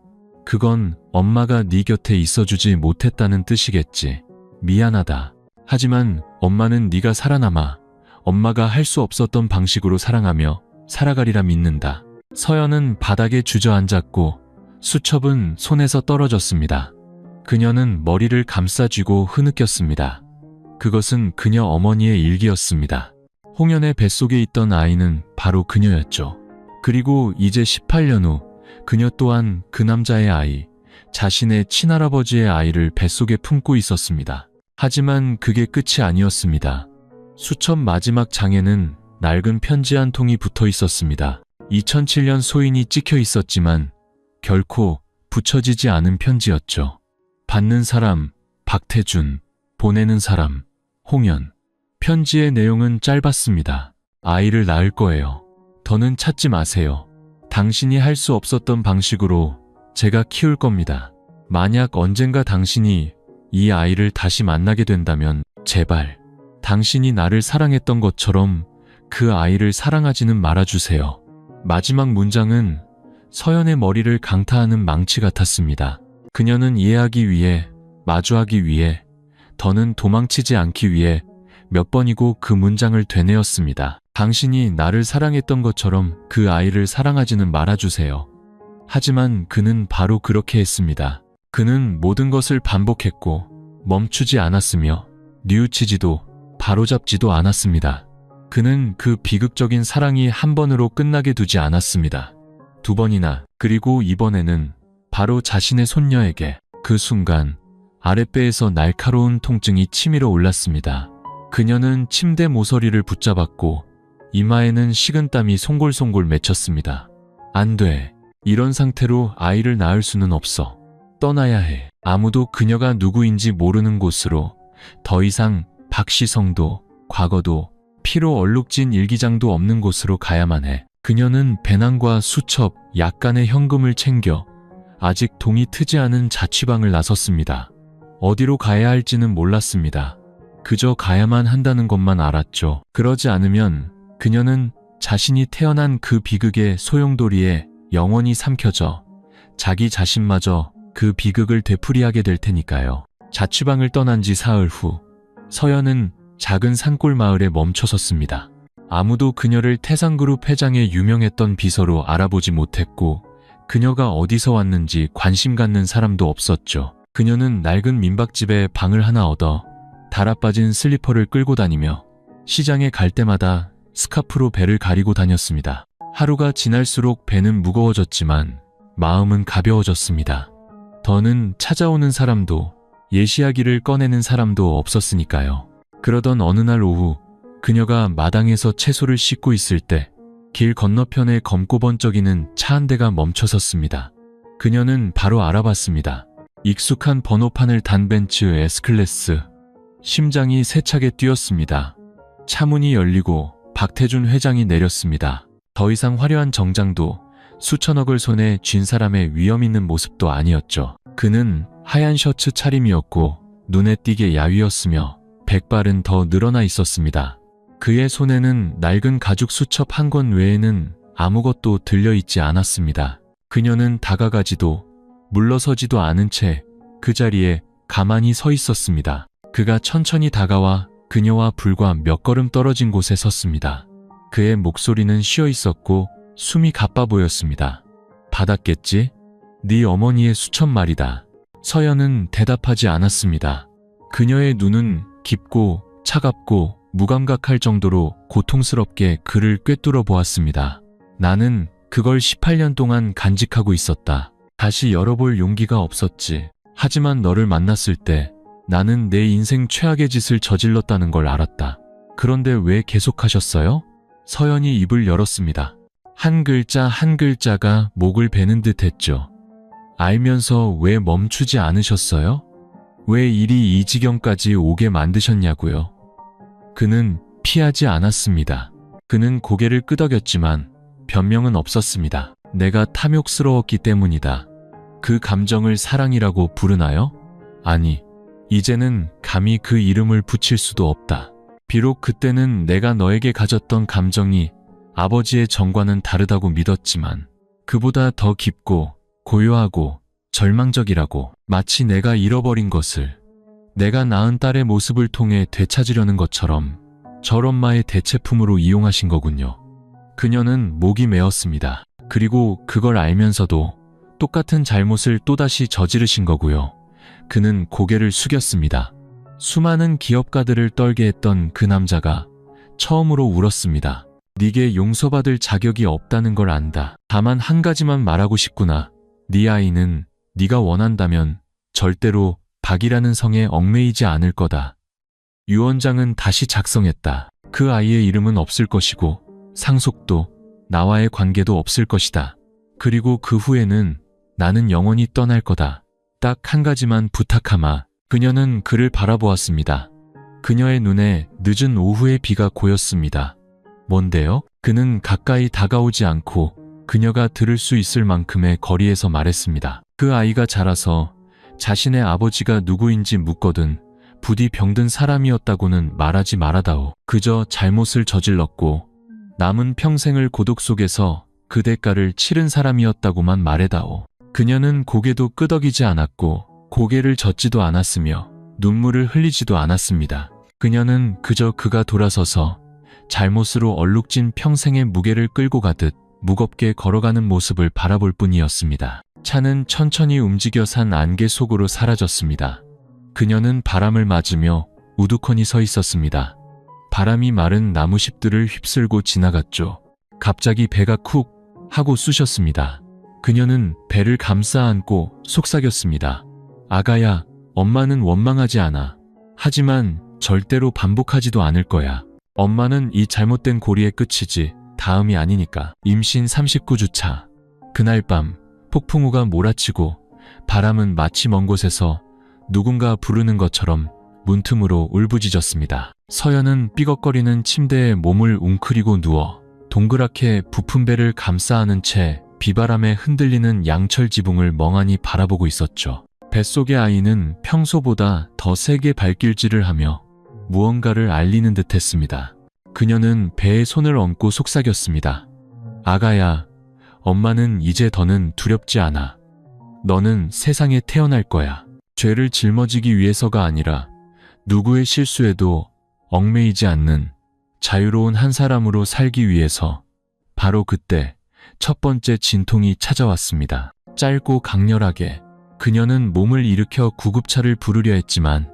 그건 엄마가 네 곁에 있어주지 못했다는 뜻이겠지. 미안하다. 하지만 엄마는 네가 살아남아 엄마가 할 수 없었던 방식으로 사랑하며 살아가리라 믿는다. 서연은 바닥에 주저앉았고 수첩은 손에서 떨어졌습니다. 그녀는 머리를 감싸쥐고 흐느꼈습니다. 그것은 그녀 어머니의 일기였습니다. 홍연의 뱃속에 있던 아이는 바로 그녀였죠. 그리고 이제 18년 후 그녀 또한 그 남자의 아이, 자신의 친할아버지의 아이를 뱃속에 품고 있었습니다. 하지만 그게 끝이 아니었습니다. 수첩 마지막 장에는 낡은 편지 한 통이 붙어 있었습니다. 2007년 소인이 찍혀 있었지만 결코 붙여지지 않은 편지였죠. 받는 사람, 박태준. 보내는 사람, 홍연. 편지의 내용은 짧았습니다. 아이를 낳을 거예요. 더는 찾지 마세요. 당신이 할 수 없었던 방식으로 제가 키울 겁니다. 만약 언젠가 당신이 이 아이를 다시 만나게 된다면 제발 당신이 나를 사랑했던 것처럼 그 아이를 사랑하지는 말아주세요. 마지막 문장은 서연의 머리를 강타하는 망치 같았습니다. 그녀는 이해하기 위해, 마주하기 위해, 더는 도망치지 않기 위해 몇 번이고 그 문장을 되뇌었습니다. 당신이 나를 사랑했던 것처럼 그 아이를 사랑하지는 말아주세요. 하지만 그는 바로 그렇게 했습니다. 그는 모든 것을 반복했고 멈추지 않았으며 뉘우치지도 바로잡지도 않았습니다. 그는 그 비극적인 사랑이 한 번으로 끝나게 두지 않았습니다. 두 번이나, 그리고 이번에는 바로 자신의 손녀에게. 그 순간 아랫배에서 날카로운 통증이 치밀어 올랐습니다. 그녀는 침대 모서리를 붙잡았고 이마에는 식은땀이 송골송골 맺혔습니다. 안 돼. 이런 상태로 아이를 낳을 수는 없어. 떠나야 해. 아무도 그녀가 누구인지 모르는 곳으로. 더 이상 박시성도, 과거도, 피로 얼룩진 일기장도 없는 곳으로 가야만 해. 그녀는 배낭과 수첩, 약간의 현금을 챙겨 아직 동이 트지 않은 자취방을 나섰습니다. 어디로 가야 할지는 몰랐습니다. 그저 가야만 한다는 것만 알았죠. 그러지 않으면 그녀는 자신이 태어난 그 비극의 소용돌이에 영원히 삼켜져 자기 자신마저 그 비극을 되풀이하게 될 테니까요. 자취방을 떠난 지 사흘 후 서연은 작은 산골 마을에 멈춰섰습니다. 아무도 그녀를 태상그룹 회장의 유명했던 비서로 알아보지 못했고 그녀가 어디서 왔는지 관심 갖는 사람도 없었죠. 그녀는 낡은 민박집에 방을 하나 얻어 달아빠진 슬리퍼를 끌고 다니며 시장에 갈 때마다 스카프로 배를 가리고 다녔습니다. 하루가 지날수록 배는 무거워졌지만 마음은 가벼워졌습니다. 더는 찾아오는 사람도 예시하기를 꺼내는 사람도 없었으니까요. 그러던 어느 날 오후 그녀가 마당에서 채소를 씻고 있을 때 길 건너편에 검고 번쩍이는 차 한 대가 멈춰섰습니다. 그녀는 바로 알아봤습니다. 익숙한 번호판을 단 벤츠 S클래스. 심장이 세차게 뛰었습니다. 차문이 열리고 박태준 회장이 내렸습니다. 더 이상 화려한 정장도 수천억을 손에 쥔 사람의 위험 있는 모습도 아니었죠. 그는 하얀 셔츠 차림이었고 눈에 띄게 야위었으며 백발은 더 늘어나 있었습니다. 그의 손에는 낡은 가죽 수첩 한 권 외에는 아무것도 들려있지 않았습니다. 그녀는 다가가지도 물러서지도 않은 채 그 자리에 가만히 서 있었습니다. 그가 천천히 다가와 그녀와 불과 몇 걸음 떨어진 곳에 섰습니다. 그의 목소리는 쉬어 있었고 숨이 가빠 보였습니다. 받았겠지? 네 어머니의 수천 말이다. 서연은 대답하지 않았습니다. 그녀의 눈은 깊고 차갑고 무감각할 정도로 고통스럽게 그를 꿰뚫어 보았습니다. 나는 그걸 18년 동안 간직하고 있었다. 다시 열어볼 용기가 없었지. 하지만 너를 만났을 때 나는 내 인생 최악의 짓을 저질렀다는 걸 알았다. 그런데 왜 계속하셨어요? 서연이 입을 열었습니다. 한 글자 한 글자가 목을 베는 듯 했죠. 알면서 왜 멈추지 않으셨어요? 왜 일이 이 지경까지 오게 만드셨냐고요? 그는 피하지 않았습니다. 그는 고개를 끄덕였지만 변명은 없었습니다. 내가 탐욕스러웠기 때문이다. 그 감정을 사랑이라고 부르나요? 아니, 이제는 감히 그 이름을 붙일 수도 없다. 비록 그때는 내가 너에게 가졌던 감정이 아버지의 정과는 다르다고 믿었지만 그보다 더 깊고 고요하고 절망적이라고, 마치 내가 잃어버린 것을 내가 낳은 딸의 모습을 통해 되찾으려는 것처럼 절 엄마의 대체품으로 이용하신 거군요. 그녀는 목이 메었습니다. 그리고 그걸 알면서도 똑같은 잘못을 또다시 저지르신 거고요. 그는 고개를 숙였습니다. 수많은 기업가들을 떨게 했던 그 남자가 처음으로 울었습니다. 네게 용서받을 자격이 없다는 걸 안다. 다만 한 가지만 말하고 싶구나. 네 아이는 네가 원한다면 절대로 박이라는 성에 얽매이지 않을 거다. 유언장은 다시 작성했다. 그 아이의 이름은 없을 것이고 상속도 나와의 관계도 없을 것이다. 그리고 그 후에는 나는 영원히 떠날 거다. 딱 한 가지만 부탁하마. 그녀는 그를 바라보았습니다. 그녀의 눈에 늦은 오후의 비가 고였습니다. 뭔데요? 그는 가까이 다가오지 않고 그녀가 들을 수 있을 만큼의 거리에서 말했습니다. 그 아이가 자라서 자신의 아버지가 누구인지 묻거든 부디 병든 사람이었다고는 말하지 말아다오. 그저 잘못을 저질렀고 남은 평생을 고독 속에서 그 대가를 치른 사람이었다고만 말해다오. 그녀는 고개도 끄덕이지 않았고 고개를 젓지도 않았으며 눈물을 흘리지도 않았습니다. 그녀는 그저 그가 돌아서서 잘못으로 얼룩진 평생의 무게를 끌고 가듯 무겁게 걸어가는 모습을 바라볼 뿐이었습니다. 차는 천천히 움직여 산 안개 속으로 사라졌습니다. 그녀는 바람을 맞으며 우두커니 서 있었습니다. 바람이 마른 나무잎들을 휩쓸고 지나갔죠. 갑자기 배가 쿡 하고 쑤셨습니다. 그녀는 배를 감싸 안고 속삭였습니다. 아가야, 엄마는 원망하지 않아. 하지만 절대로 반복하지도 않을 거야. 엄마는 이 잘못된 고리의 끝이지 다음이 아니니까. 임신 39주차. 그날 밤 폭풍우가 몰아치고 바람은 마치 먼 곳에서 누군가 부르는 것처럼 문틈으로 울부짖었습니다. 서연은 삐걱거리는 침대에 몸을 웅크리고 누워 동그랗게 부푼 배를 감싸 안은 채 비바람에 흔들리는 양철 지붕을 멍하니 바라보고 있었죠. 뱃속의 아이는 평소보다 더 세게 발길질을 하며 무언가를 알리는 듯 했습니다. 그녀는 배에 손을 얹고 속삭였습니다. 아가야, 엄마는 이제 더는 두렵지 않아. 너는 세상에 태어날 거야. 죄를 짊어지기 위해서가 아니라 누구의 실수에도 얽매이지 않는 자유로운 한 사람으로 살기 위해서. 바로 그때 첫 번째 진통이 찾아왔습니다. 짧고 강렬하게. 그녀는 몸을 일으켜 구급차를 부르려 했지만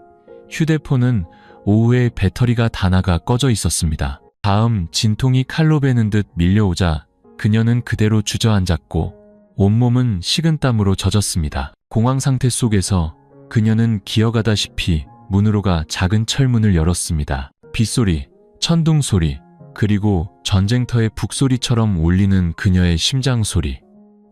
휴대폰은 오후에 배터리가 다 나가 꺼져 있었습니다. 다음 진통이 칼로 베는 듯 밀려오자 그녀는 그대로 주저앉았고 온몸은 식은땀으로 젖었습니다. 공황 상태 속에서 그녀는 기어가다시피 문으로가 작은 철문을 열었습니다. 빗소리, 천둥소리, 그리고 전쟁터의 북소리처럼 울리는 그녀의 심장소리.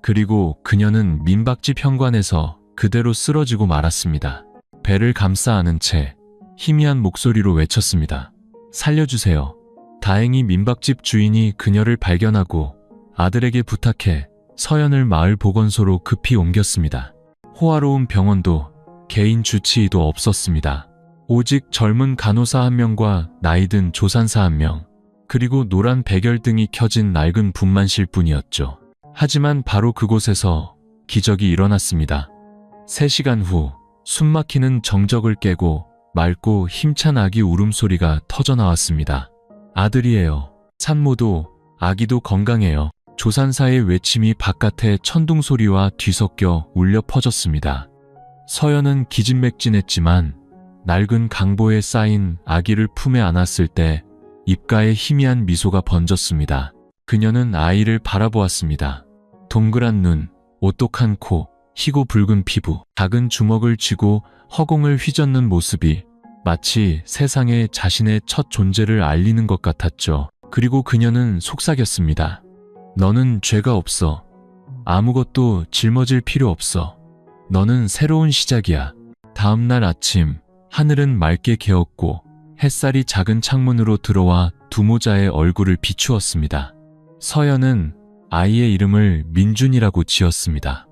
그리고 그녀는 민박집 현관에서 그대로 쓰러지고 말았습니다. 배를 감싸 안은 채 희미한 목소리로 외쳤습니다. 살려주세요. 다행히 민박집 주인이 그녀를 발견하고 아들에게 부탁해 서연을 마을 보건소로 급히 옮겼습니다. 호화로운 병원도 개인 주치의도 없었습니다. 오직 젊은 간호사 한 명과 나이든 조산사 한 명, 그리고 노란 백열등이 켜진 낡은 분만실 뿐이었죠. 하지만 바로 그곳에서 기적이 일어났습니다. 3시간 후 숨막히는 정적을 깨고 맑고 힘찬 아기 울음소리가 터져나왔습니다. 아들이에요. 산모도 아기도 건강해요. 조산사의 외침이 바깥의 천둥 소리와 뒤섞여 울려 퍼졌습니다. 서연은 기진맥진했지만 낡은 강보에 쌓인 아기를 품에 안았을 때 입가에 희미한 미소가 번졌습니다. 그녀는 아이를 바라보았습니다. 동그란 눈, 오똑한 코, 희고 붉은 피부, 작은 주먹을 쥐고 허공을 휘젓는 모습이 마치 세상에 자신의 첫 존재를 알리는 것 같았죠. 그리고 그녀는 속삭였습니다. 너는 죄가 없어. 아무것도 짊어질 필요 없어. 너는 새로운 시작이야. 다음 날 아침, 하늘은 맑게 개었고 햇살이 작은 창문으로 들어와 두모자의 얼굴을 비추었습니다. 서연은 아이의 이름을 민준이라고 지었습니다.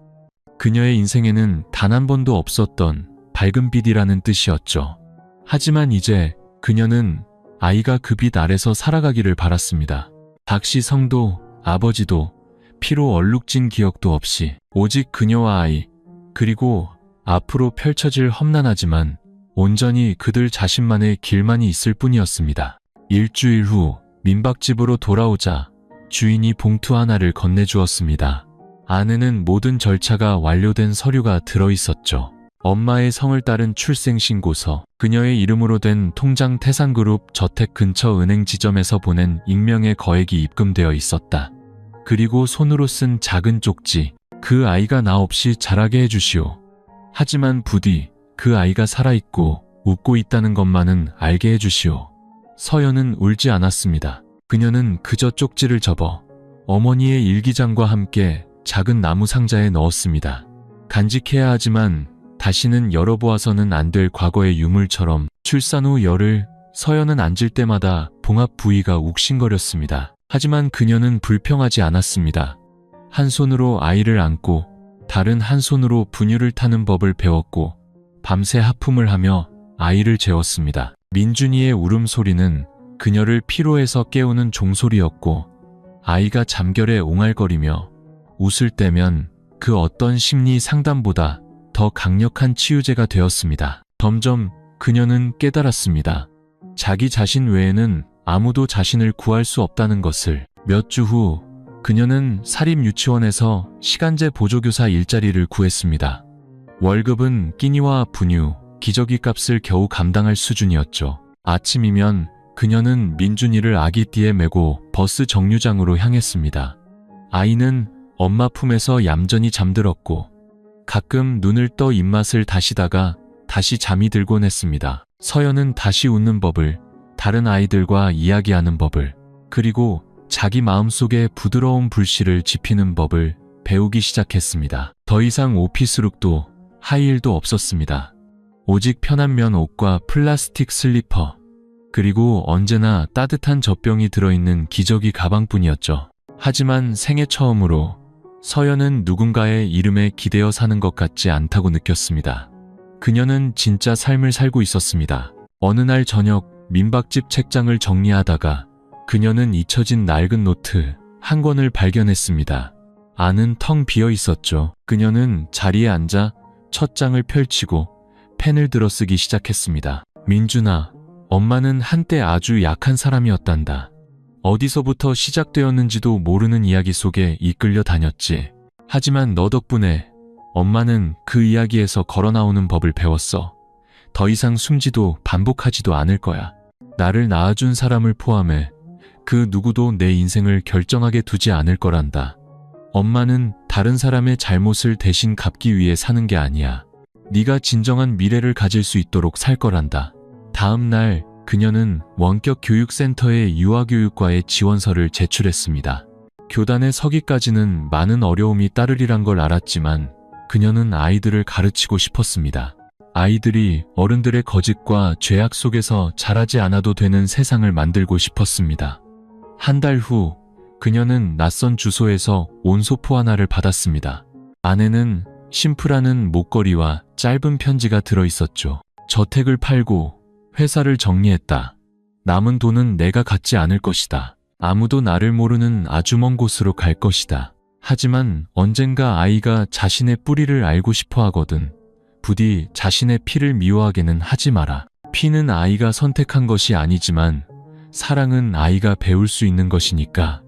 그녀의 인생에는 단 한 번도 없었던 밝은 빛이라는 뜻이었죠. 하지만 이제 그녀는 아이가 그 빛 아래서 살아가기를 바랐습니다. 박시성도 아버지도 피로 얼룩진 기억도 없이 오직 그녀와 아이, 그리고 앞으로 펼쳐질 험난하지만 온전히 그들 자신만의 길만이 있을 뿐이었습니다. 일주일 후 민박집으로 돌아오자 주인이 봉투 하나를 건네주었습니다. 안에는 모든 절차가 완료된 서류가 들어있었죠. 엄마의 성을 따른 출생신고서, 그녀의 이름으로 된 통장 태산그룹 저택 근처 은행 지점에서 보낸 익명의 거액이 입금되어 있었다. 그리고 손으로 쓴 작은 쪽지, 그 아이가 나 없이 자라게 해주시오. 하지만 부디 그 아이가 살아있고 웃고 있다는 것만은 알게 해주시오. 서연은 울지 않았습니다. 그녀는 그저 쪽지를 접어 어머니의 일기장과 함께 작은 나무 상자에 넣었습니다. 간직해야 하지만 다시는 열어보아서는 안 될 과거의 유물처럼. 출산 후 열흘, 서연은 앉을 때마다 봉합 부위가 욱신거렸습니다. 하지만 그녀는 불평하지 않았습니다. 한 손으로 아이를 안고 다른 한 손으로 분유를 타는 법을 배웠고 밤새 하품을 하며 아이를 재웠습니다. 민준이의 울음소리는 그녀를 피로에서 깨우는 종소리였고 아이가 잠결에 옹알거리며 웃을 때면 그 어떤 심리 상담보다 더 강력한 치유제가 되었습니다. 점점 그녀는 깨달았습니다. 자기 자신 외에는 아무도 자신을 구할 수 없다는 것을. 몇 주 후 그녀는 사립유치원에서 시간제 보조교사 일자리를 구했습니다. 월급은 끼니와 분유, 기저귀 값을 겨우 감당할 수준이었죠. 아침이면 그녀는 민준이를 아기띠에 메고 버스 정류장으로 향했습니다. 아이는 엄마 품에서 얌전히 잠들었고 가끔 눈을 떠 입맛을 다시다가 다시 잠이 들곤 했습니다. 서연은 다시 웃는 법을, 다른 아이들과 이야기하는 법을, 그리고 자기 마음속에 부드러운 불씨를 지피는 법을 배우기 시작했습니다. 더 이상 오피스룩도 하이힐도 없었습니다. 오직 편한 면 옷과 플라스틱 슬리퍼, 그리고 언제나 따뜻한 젖병이 들어있는 기저귀 가방뿐이었죠. 하지만 생애 처음으로 서연은 누군가의 이름에 기대어 사는 것 같지 않다고 느꼈습니다. 그녀는 진짜 삶을 살고 있었습니다. 어느 날 저녁 민박집 책장을 정리하다가 그녀는 잊혀진 낡은 노트 한 권을 발견했습니다. 안은 텅 비어 있었죠. 그녀는 자리에 앉아 첫 장을 펼치고 펜을 들어 쓰기 시작했습니다. 민준아, 엄마는 한때 아주 약한 사람이었단다. 어디서부터 시작되었는지도 모르는 이야기 속에 이끌려 다녔지. 하지만 너 덕분에 엄마는 그 이야기에서 걸어나오는 법을 배웠어. 더 이상 숨지도 반복하지도 않을 거야. 나를 낳아준 사람을 포함해 그 누구도 내 인생을 결정하게 두지 않을 거란다. 엄마는 다른 사람의 잘못을 대신 갚기 위해 사는 게 아니야. 네가 진정한 미래를 가질 수 있도록 살 거란다. 다음 날 그녀는 원격 교육센터의 유아교육과에 지원서를 제출했습니다. 교단에 서기까지는 많은 어려움이 따르리란 걸 알았지만 그녀는 아이들을 가르치고 싶었습니다. 아이들이 어른들의 거짓과 죄악 속에서 자라지 않아도 되는 세상을 만들고 싶었습니다. 한 달 후 그녀는 낯선 주소에서 온소포 하나를 받았습니다. 안에는 심플하는 목걸이와 짧은 편지가 들어있었죠. 저택을 팔고 회사를 정리했다. 남은 돈은 내가 갖지 않을 것이다. 아무도 나를 모르는 아주 먼 곳으로 갈 것이다. 하지만 언젠가 아이가 자신의 뿌리를 알고 싶어 하거든. 부디 자신의 피를 미워하게는 하지 마라. 피는 아이가 선택한 것이 아니지만 사랑은 아이가 배울 수 있는 것이니까.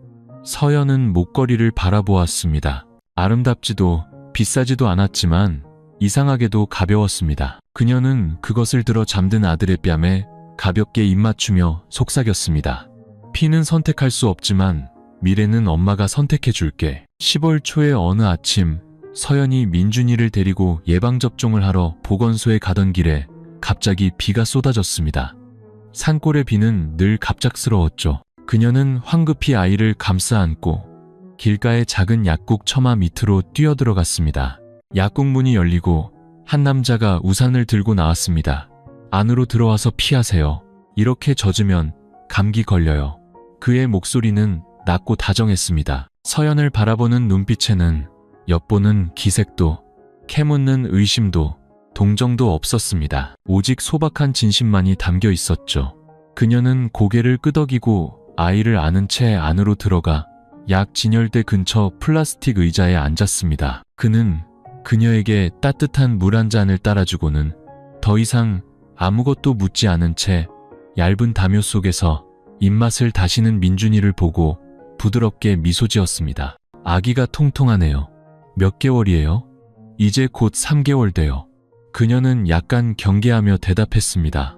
서연은 목걸이를 바라보았습니다. 아름답지도 비싸지도 않았지만 이상하게도 가벼웠습니다. 그녀는 그것을 들어 잠든 아들의 뺨에 가볍게 입맞추며 속삭였습니다. 피는 선택할 수 없지만 미래는 엄마가 선택해 줄게. 10월 초의 어느 아침, 서연이 민준이를 데리고 예방접종을 하러 보건소에 가던 길에 갑자기 비가 쏟아졌습니다. 산골의 비는 늘 갑작스러웠죠. 그녀는 황급히 아이를 감싸 안고 길가의 작은 약국 처마 밑으로 뛰어들어갔습니다. 약국 문이 열리고 한 남자가 우산을 들고 나왔습니다. 안으로 들어와서 피하세요. 이렇게 젖으면 감기 걸려요. 그의 목소리는 낮고 다정했습니다. 서연을 바라보는 눈빛에는 엿보는 기색도, 캐묻는 의심도, 동정도 없었습니다. 오직 소박한 진심만이 담겨 있었죠. 그녀는 고개를 끄덕이고 아이를 안은 채 안으로 들어가 약 진열대 근처 플라스틱 의자에 앉았습니다. 그는 그녀에게 따뜻한 물 한 잔을 따라주고는 더 이상 아무것도 묻지 않은 채 얇은 담요 속에서 입맛을 다시는 민준이를 보고 부드럽게 미소 지었습니다. 아기가 통통하네요. 몇 개월이에요? 이제 곧 3개월 돼요. 그녀는 약간 경계하며 대답했습니다.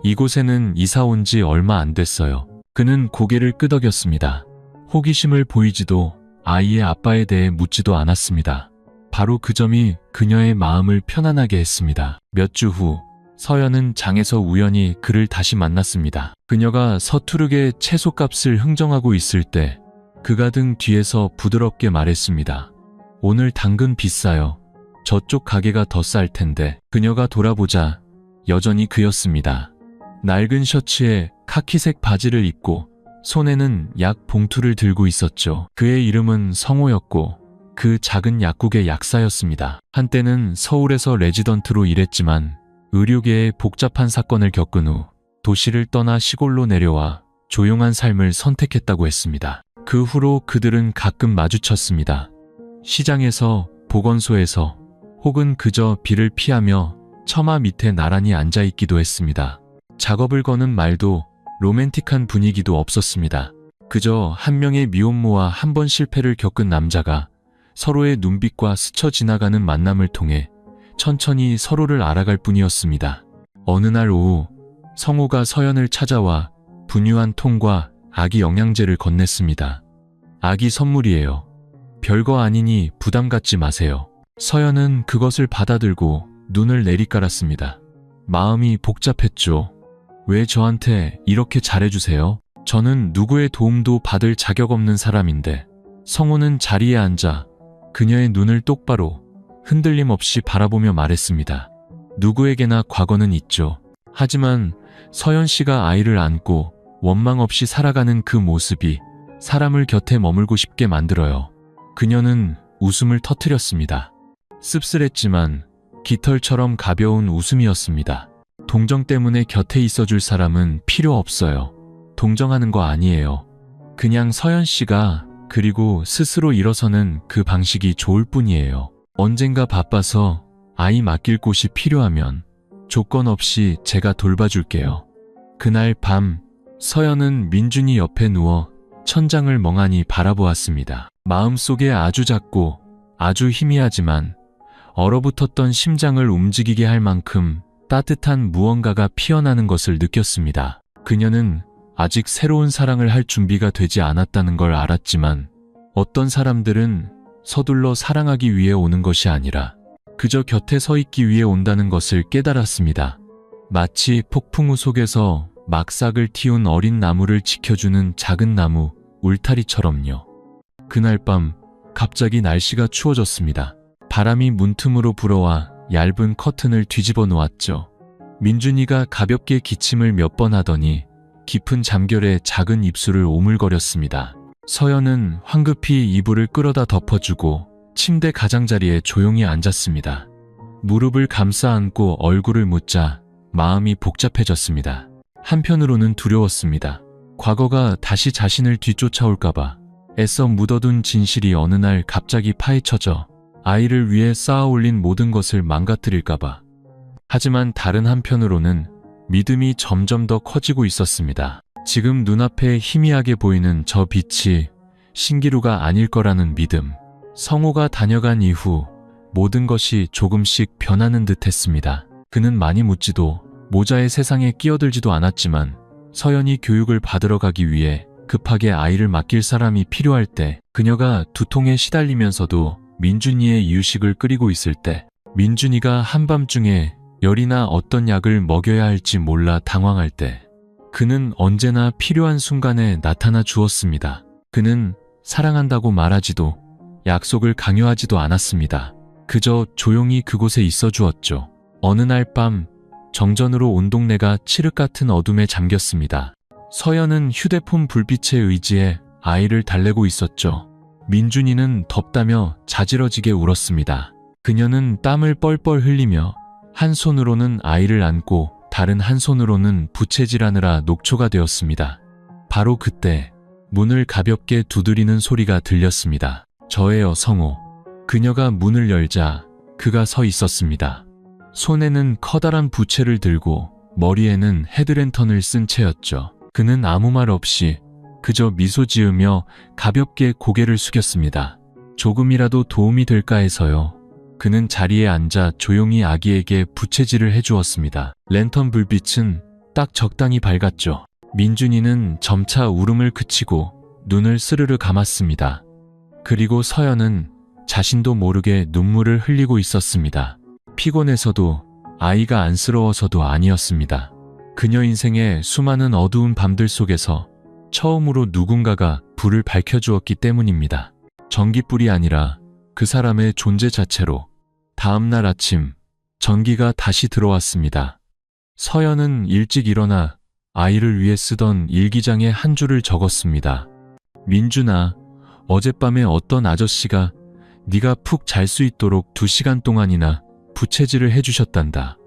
이곳에는 이사 온 지 얼마 안 됐어요. 그는 고개를 끄덕였습니다. 호기심을 보이지도 아이의 아빠에 대해 묻지도 않았습니다. 바로 그 점이 그녀의 마음을 편안하게 했습니다. 몇 주 후, 서연은 장에서 우연히 그를 다시 만났습니다. 그녀가 서투르게 채소값을 흥정하고 있을 때 그가 등 뒤에서 부드럽게 말했습니다. 오늘 당근 비싸요. 저쪽 가게가 더 쌀 텐데. 그녀가 돌아보자 여전히 그였습니다. 낡은 셔츠에 카키색 바지를 입고 손에는 약 봉투를 들고 있었죠. 그의 이름은 성호였고 그 작은 약국의 약사였습니다. 한때는 서울에서 레지던트로 일했지만 의료계의 복잡한 사건을 겪은 후 도시를 떠나 시골로 내려와 조용한 삶을 선택했다고 했습니다. 그 후로 그들은 가끔 마주쳤습니다. 시장에서, 보건소에서, 혹은 그저 비를 피하며 처마 밑에 나란히 앉아있기도 했습니다. 작업을 거는 말도 로맨틱한 분위기도 없었습니다. 그저 한 명의 미혼모와 한 번 실패를 겪은 남자가 서로의 눈빛과 스쳐 지나가는 만남을 통해 천천히 서로를 알아갈 뿐이었습니다. 어느 날 오후, 성호가 서연을 찾아와 분유한 통과 아기 영양제를 건넸습니다. 아기 선물이에요. 별거 아니니 부담 갖지 마세요. 서연은 그것을 받아들고 눈을 내리깔았습니다. 마음이 복잡했죠. 왜 저한테 이렇게 잘해주세요? 저는 누구의 도움도 받을 자격 없는 사람인데. 성호는 자리에 앉아 그녀의 눈을 똑바로 흔들림 없이 바라보며 말했습니다. 누구에게나 과거는 있죠. 하지만 서연 씨가 아이를 안고 원망 없이 살아가는 그 모습이 사람을 곁에 머물고 싶게 만들어요. 그녀는 웃음을 터뜨렸습니다. 씁쓸했지만 깃털처럼 가벼운 웃음이었습니다. 동정 때문에 곁에 있어줄 사람은 필요 없어요. 동정하는 거 아니에요. 그냥 서연 씨가 그리고 스스로 일어서는 그 방식이 좋을 뿐이에요. 언젠가 바빠서 아이 맡길 곳이 필요하면 조건 없이 제가 돌봐줄게요. 그날 밤 서연은 민준이 옆에 누워 천장을 멍하니 바라보았습니다. 마음속에 아주 작고 아주 희미하지만 얼어붙었던 심장을 움직이게 할 만큼 따뜻한 무언가가 피어나는 것을 느꼈습니다. 그녀는 아직 새로운 사랑을 할 준비가 되지 않았다는 걸 알았지만 어떤 사람들은 서둘러 사랑하기 위해 오는 것이 아니라 그저 곁에 서 있기 위해 온다는 것을 깨달았습니다. 마치 폭풍우 속에서 막삭을 틔운 어린 나무를 지켜주는 작은 나무 울타리처럼요. 그날 밤 갑자기 날씨가 추워졌습니다. 바람이 문틈으로 불어와 얇은 커튼을 뒤집어 놓았죠. 민준이가 가볍게 기침을 몇 번 하더니 깊은 잠결에 작은 입술을 오물거렸습니다. 서연은 황급히 이불을 끌어다 덮어주고 침대 가장자리에 조용히 앉았습니다. 무릎을 감싸 안고 얼굴을 묻자 마음이 복잡해졌습니다. 한편으로는 두려웠습니다. 과거가 다시 자신을 뒤쫓아올까봐. 애써 묻어둔 진실이 어느 날 갑자기 파헤쳐져 아이를 위해 쌓아올린 모든 것을 망가뜨릴까봐. 하지만 다른 한편으로는 믿음이 점점 더 커지고 있었습니다. 지금 눈앞에 희미하게 보이는 저 빛이 신기루가 아닐 거라는 믿음. 성호가 다녀간 이후 모든 것이 조금씩 변하는 듯 했습니다. 그는 많이 묻지도 모자의 세상에 끼어들지도 않았지만 서연이 교육을 받으러 가기 위해 급하게 아이를 맡길 사람이 필요할 때, 그녀가 두통에 시달리면서도 민준이의 이유식을 끓이고 있을 때, 민준이가 한밤중에 열이나 어떤 약을 먹여야 할지 몰라 당황할 때, 그는 언제나 필요한 순간에 나타나 주었습니다. 그는 사랑한다고 말하지도 약속을 강요하지도 않았습니다. 그저 조용히 그곳에 있어 주었죠. 어느 날 밤 정전으로 온 동네가 칠흑 같은 어둠에 잠겼습니다. 서연은 휴대폰 불빛에 의지해 아이를 달래고 있었죠. 민준이는 덥다며 자지러지게 울었습니다. 그녀는 땀을 뻘뻘 흘리며 한 손으로는 아이를 안고 다른 한 손으로는 부채질하느라 녹초가 되었습니다. 바로 그때 문을 가볍게 두드리는 소리가 들렸습니다. 저예요, 성호. 그녀가 문을 열자 그가 서 있었습니다. 손에는 커다란 부채를 들고 머리에는 헤드랜턴을 쓴 채였죠. 그는 아무 말 없이 그저 미소 지으며 가볍게 고개를 숙였습니다. 조금이라도 도움이 될까 해서요. 그는 자리에 앉아 조용히 아기에게 부채질을 해주었습니다. 랜턴 불빛은 딱 적당히 밝았죠. 민준이는 점차 울음을 그치고 눈을 스르르 감았습니다. 그리고 서연은 자신도 모르게 눈물을 흘리고 있었습니다. 피곤해서도 아이가 안쓰러워서도 아니었습니다. 그녀 인생의 수많은 어두운 밤들 속에서 처음으로 누군가가 불을 밝혀주었기 때문입니다. 전기불이 아니라 그 사람의 존재 자체로. 다음 날 아침 전기가 다시 들어왔습니다. 서연은 일찍 일어나 아이를 위해 쓰던 일기장에 한 줄을 적었습니다. 민준아, 어젯밤에 어떤 아저씨가 네가 푹 잘 수 있도록 2시간 동안이나 부채질을 해주셨단다.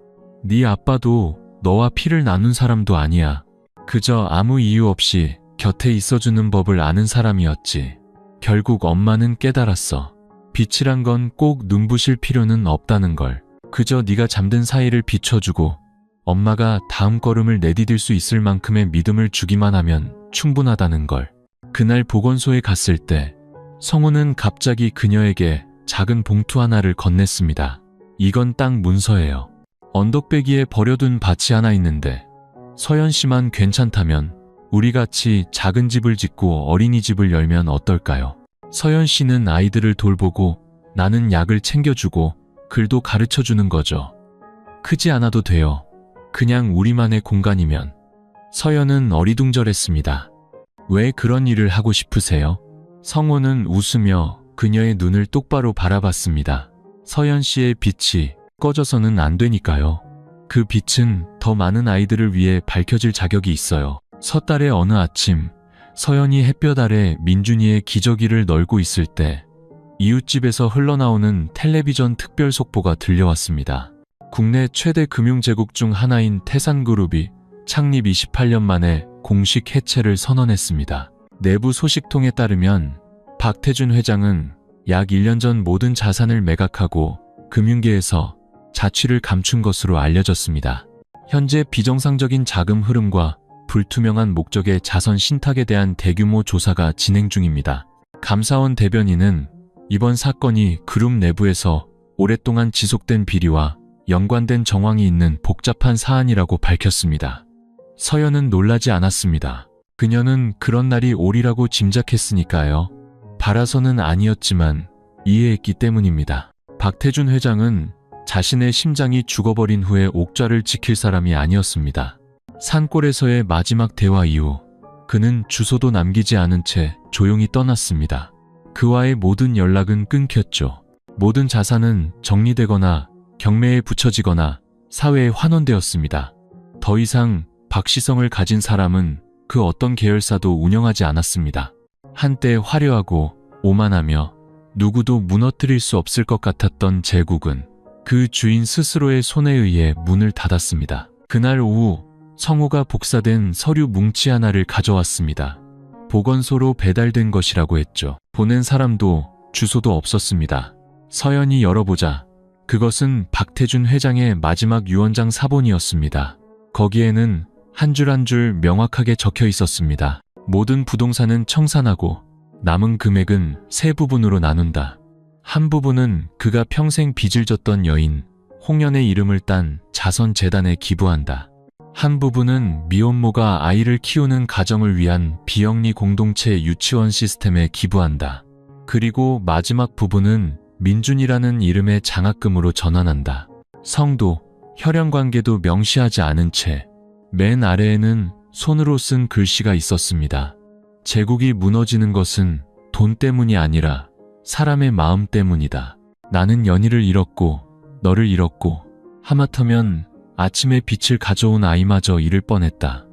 네 아빠도 너와 피를 나눈 사람도 아니야. 그저 아무 이유 없이 곁에 있어주는 법을 아는 사람이었지. 결국 엄마는 깨달았어. 빛이란 건 꼭 눈부실 필요는 없다는 걸. 그저 네가 잠든 사이를 비춰주고 엄마가 다음 걸음을 내디딜 수 있을 만큼의 믿음을 주기만 하면 충분하다는 걸. 그날 보건소에 갔을 때 성호는 갑자기 그녀에게 작은 봉투 하나를 건넸습니다. 이건 딱 문서예요. 언덕배기에 버려둔 밭이 하나 있는데 서연 씨만 괜찮다면 우리 같이 작은 집을 짓고 어린이집을 열면 어떨까요? 서연 씨는 아이들을 돌보고 나는 약을 챙겨주고 글도 가르쳐주는 거죠. 크지 않아도 돼요. 그냥 우리만의 공간이면. 서연은 어리둥절했습니다. 왜 그런 일을 하고 싶으세요? 성호는 웃으며 그녀의 눈을 똑바로 바라봤습니다. 서연 씨의 빛이 꺼져서는 안 되니까요. 그 빛은 더 많은 아이들을 위해 밝혀질 자격이 있어요. 섣달의 어느 아침, 서연이 햇볕 아래 민준이의 기저귀를 널고 있을 때 이웃집에서 흘러나오는 텔레비전 특별 속보가 들려왔습니다. 국내 최대 금융제국 중 하나인 태산그룹이 창립 28년 만에 공식 해체를 선언했습니다. 내부 소식통에 따르면 박태준 회장은 약 1년 전 모든 자산을 매각하고 금융계에서 자취를 감춘 것으로 알려졌습니다. 현재 비정상적인 자금 흐름과 불투명한 목적의 자선 신탁에 대한 대규모 조사가 진행 중입니다. 감사원 대변인은 이번 사건이 그룹 내부에서 오랫동안 지속된 비리와 연관된 정황이 있는 복잡한 사안이라고 밝혔습니다. 서연은 놀라지 않았습니다. 그녀는 그런 날이 오리라고 짐작했으니까요. 바라서는 아니었지만 이해했기 때문입니다. 박태준 회장은 자신의 심장이 죽어버린 후에 옥좌를 지킬 사람이 아니었습니다. 산골에서의 마지막 대화 이후 그는 주소도 남기지 않은 채 조용히 떠났습니다. 그와의 모든 연락은 끊겼죠. 모든 자산은 정리되거나 경매에 붙여지거나 사회에 환원되었습니다. 더 이상 박시성을 가진 사람은 그 어떤 계열사도 운영하지 않았습니다. 한때 화려하고 오만하며 누구도 무너뜨릴 수 없을 것 같았던 제국은 그 주인 스스로의 손에 의해 문을 닫았습니다. 그날 오후 성호가 복사된 서류 뭉치 하나를 가져왔습니다. 보건소로 배달된 것이라고 했죠. 보낸 사람도 주소도 없었습니다. 서연이 열어보자 그것은 박태준 회장의 마지막 유언장 사본이었습니다. 거기에는 한 줄 한 줄 명확하게 적혀 있었습니다. 모든 부동산은 청산하고 남은 금액은 세 부분으로 나눈다. 한 부분은 그가 평생 빚을 졌던 여인 홍연의 이름을 딴 자선재단에 기부한다. 한 부분은 미혼모가 아이를 키우는 가정을 위한 비영리 공동체 유치원 시스템에 기부한다. 그리고 마지막 부분은 민준이라는 이름의 장학금으로 전환한다. 성도, 혈연관계도 명시하지 않은 채 맨 아래에는 손으로 쓴 글씨가 있었습니다. 제국이 무너지는 것은 돈 때문이 아니라 사람의 마음 때문이다. 나는 연희를 잃었고 너를 잃었고 하마터면 아침에 빛을 가져온 아이마저 잃을 뻔했다.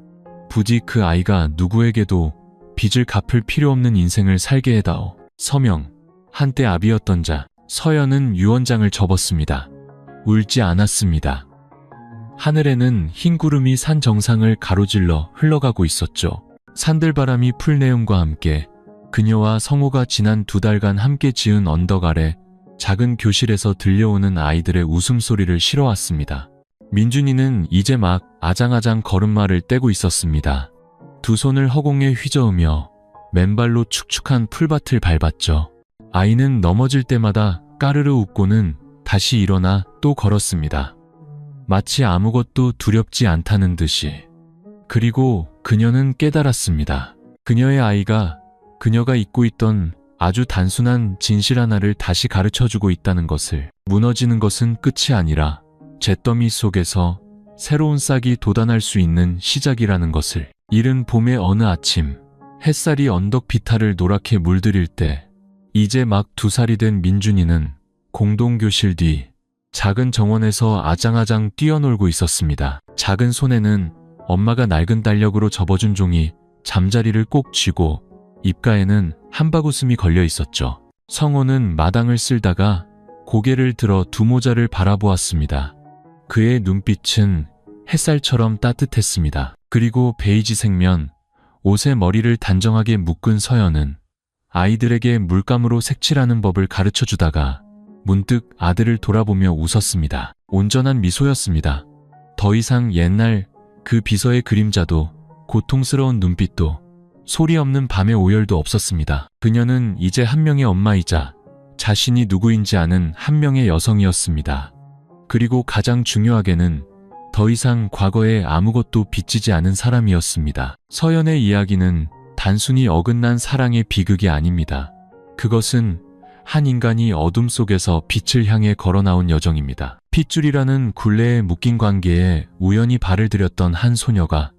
부디 그 아이가 누구에게도 빚을 갚을 필요 없는 인생을 살게 해다오. 서명, 한때 아비였던 자, 서연은 유언장을 접었습니다. 울지 않았습니다. 하늘에는 흰 구름이 산 정상을 가로질러 흘러가고 있었죠. 산들바람이 풀내음과 함께 그녀와 성호가 지난 2달간 함께 지은 언덕 아래 작은 교실에서 들려오는 아이들의 웃음소리를 실어왔습니다. 민준이는 이제 막 아장아장 걸음마를 떼고 있었습니다. 두 손을 허공에 휘저으며 맨발로 축축한 풀밭을 밟았죠. 아이는 넘어질 때마다 까르르 웃고는 다시 일어나 또 걸었습니다. 마치 아무것도 두렵지 않다는 듯이. 그리고 그녀는 깨달았습니다. 그녀의 아이가 그녀가 잊고 있던 아주 단순한 진실 하나를 다시 가르쳐주고 있다는 것을. 무너지는 것은 끝이 아니라 잿더미 속에서 새로운 싹이 돋아날 수 있는 시작이라는 것을. 이른 봄의 어느 아침, 햇살이 언덕 비탈을 노랗게 물들일 때 이제 막 2살이 된 민준이는 공동교실 뒤 작은 정원에서 아장아장 뛰어놀고 있었습니다. 작은 손에는 엄마가 낡은 달력으로 접어준 종이 잠자리를 꼭 쥐고 입가에는 한바구음이 걸려 있었죠. 성호는 마당을 쓸다가 고개를 들어 두 모자를 바라보았습니다. 그의 눈빛은 햇살처럼 따뜻했습니다. 그리고 베이지 색면, 옷에 머리를 단정하게 묶은 서연은 아이들에게 물감으로 색칠하는 법을 가르쳐주다가 문득 아들을 돌아보며 웃었습니다. 온전한 미소였습니다. 더 이상 옛날 그 비서의 그림자도 고통스러운 눈빛도 소리 없는 밤의 오열도 없었습니다. 그녀는 이제 한 명의 엄마이자 자신이 누구인지 아는 한 명의 여성이었습니다. 그리고 가장 중요하게는 더 이상 과거에 아무것도 빚지지 않은 사람이었습니다. 서연의 이야기는 단순히 어긋난 사랑의 비극이 아닙니다. 그것은 한 인간이 어둠 속에서 빛을 향해 걸어나온 여정입니다. 핏줄이라는 굴레에 묶인 관계에 우연히 발을 들였던 한 소녀가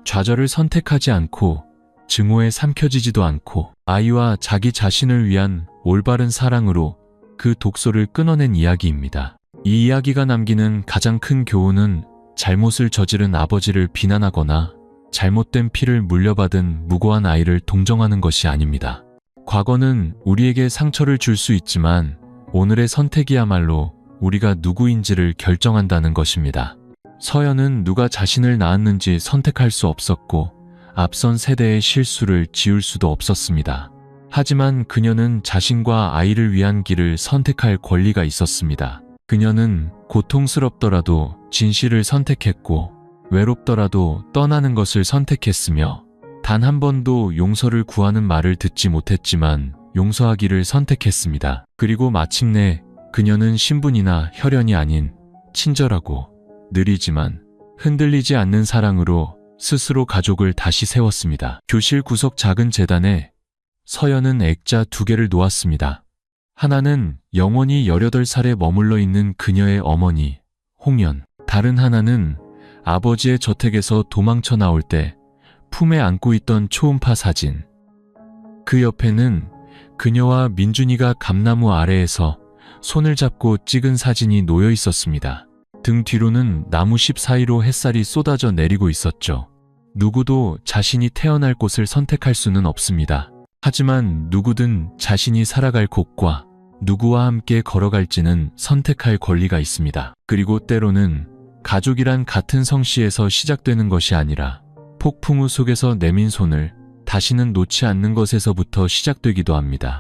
좌절을 선택하지 않고 증오에 삼켜지지도 않고 아이와 자기 자신을 위한 올바른 사랑으로 그 독소를 끊어낸 이야기입니다. 이 이야기가 남기는 가장 큰 교훈은 잘못을 저지른 아버지를 비난하거나 잘못된 피를 물려받은 무고한 아이를 동정하는 것이 아닙니다. 과거는 우리에게 상처를 줄 수 있지만 오늘의 선택이야말로 우리가 누구인지를 결정한다는 것입니다. 서연은 누가 자신을 낳았는지 선택할 수 없었고 앞선 세대의 실수를 지울 수도 없었습니다. 하지만 그녀는 자신과 아이를 위한 길을 선택할 권리가 있었습니다. 그녀는 고통스럽더라도 진실을 선택했고 외롭더라도 떠나는 것을 선택했으며 단 한 번도 용서를 구하는 말을 듣지 못했지만 용서하기를 선택했습니다. 그리고 마침내 그녀는 신분이나 혈연이 아닌 친절하고 느리지만 흔들리지 않는 사랑으로 스스로 가족을 다시 세웠습니다. 교실 구석 작은 재단에 서연은 액자 2개를 놓았습니다. 하나는 영원히 18살에 머물러 있는 그녀의 어머니 홍연, 다른 하나는 아버지의 저택에서 도망쳐 나올 때 품에 안고 있던 초음파 사진. 그 옆에는 그녀와 민준이가 감나무 아래에서 손을 잡고 찍은 사진이 놓여 있었습니다. 등 뒤로는 나무십 사이로 햇살이 쏟아져 내리고 있었죠. 누구도 자신이 태어날 곳을 선택할 수는 없습니다. 하지만 누구든 자신이 살아갈 곳과 누구와 함께 걸어갈지는 선택할 권리가 있습니다. 그리고 때로는 가족이란 같은 성씨에서 시작되는 것이 아니라 폭풍우 속에서 내민 손을 다시는 놓지 않는 것에서부터 시작되기도 합니다.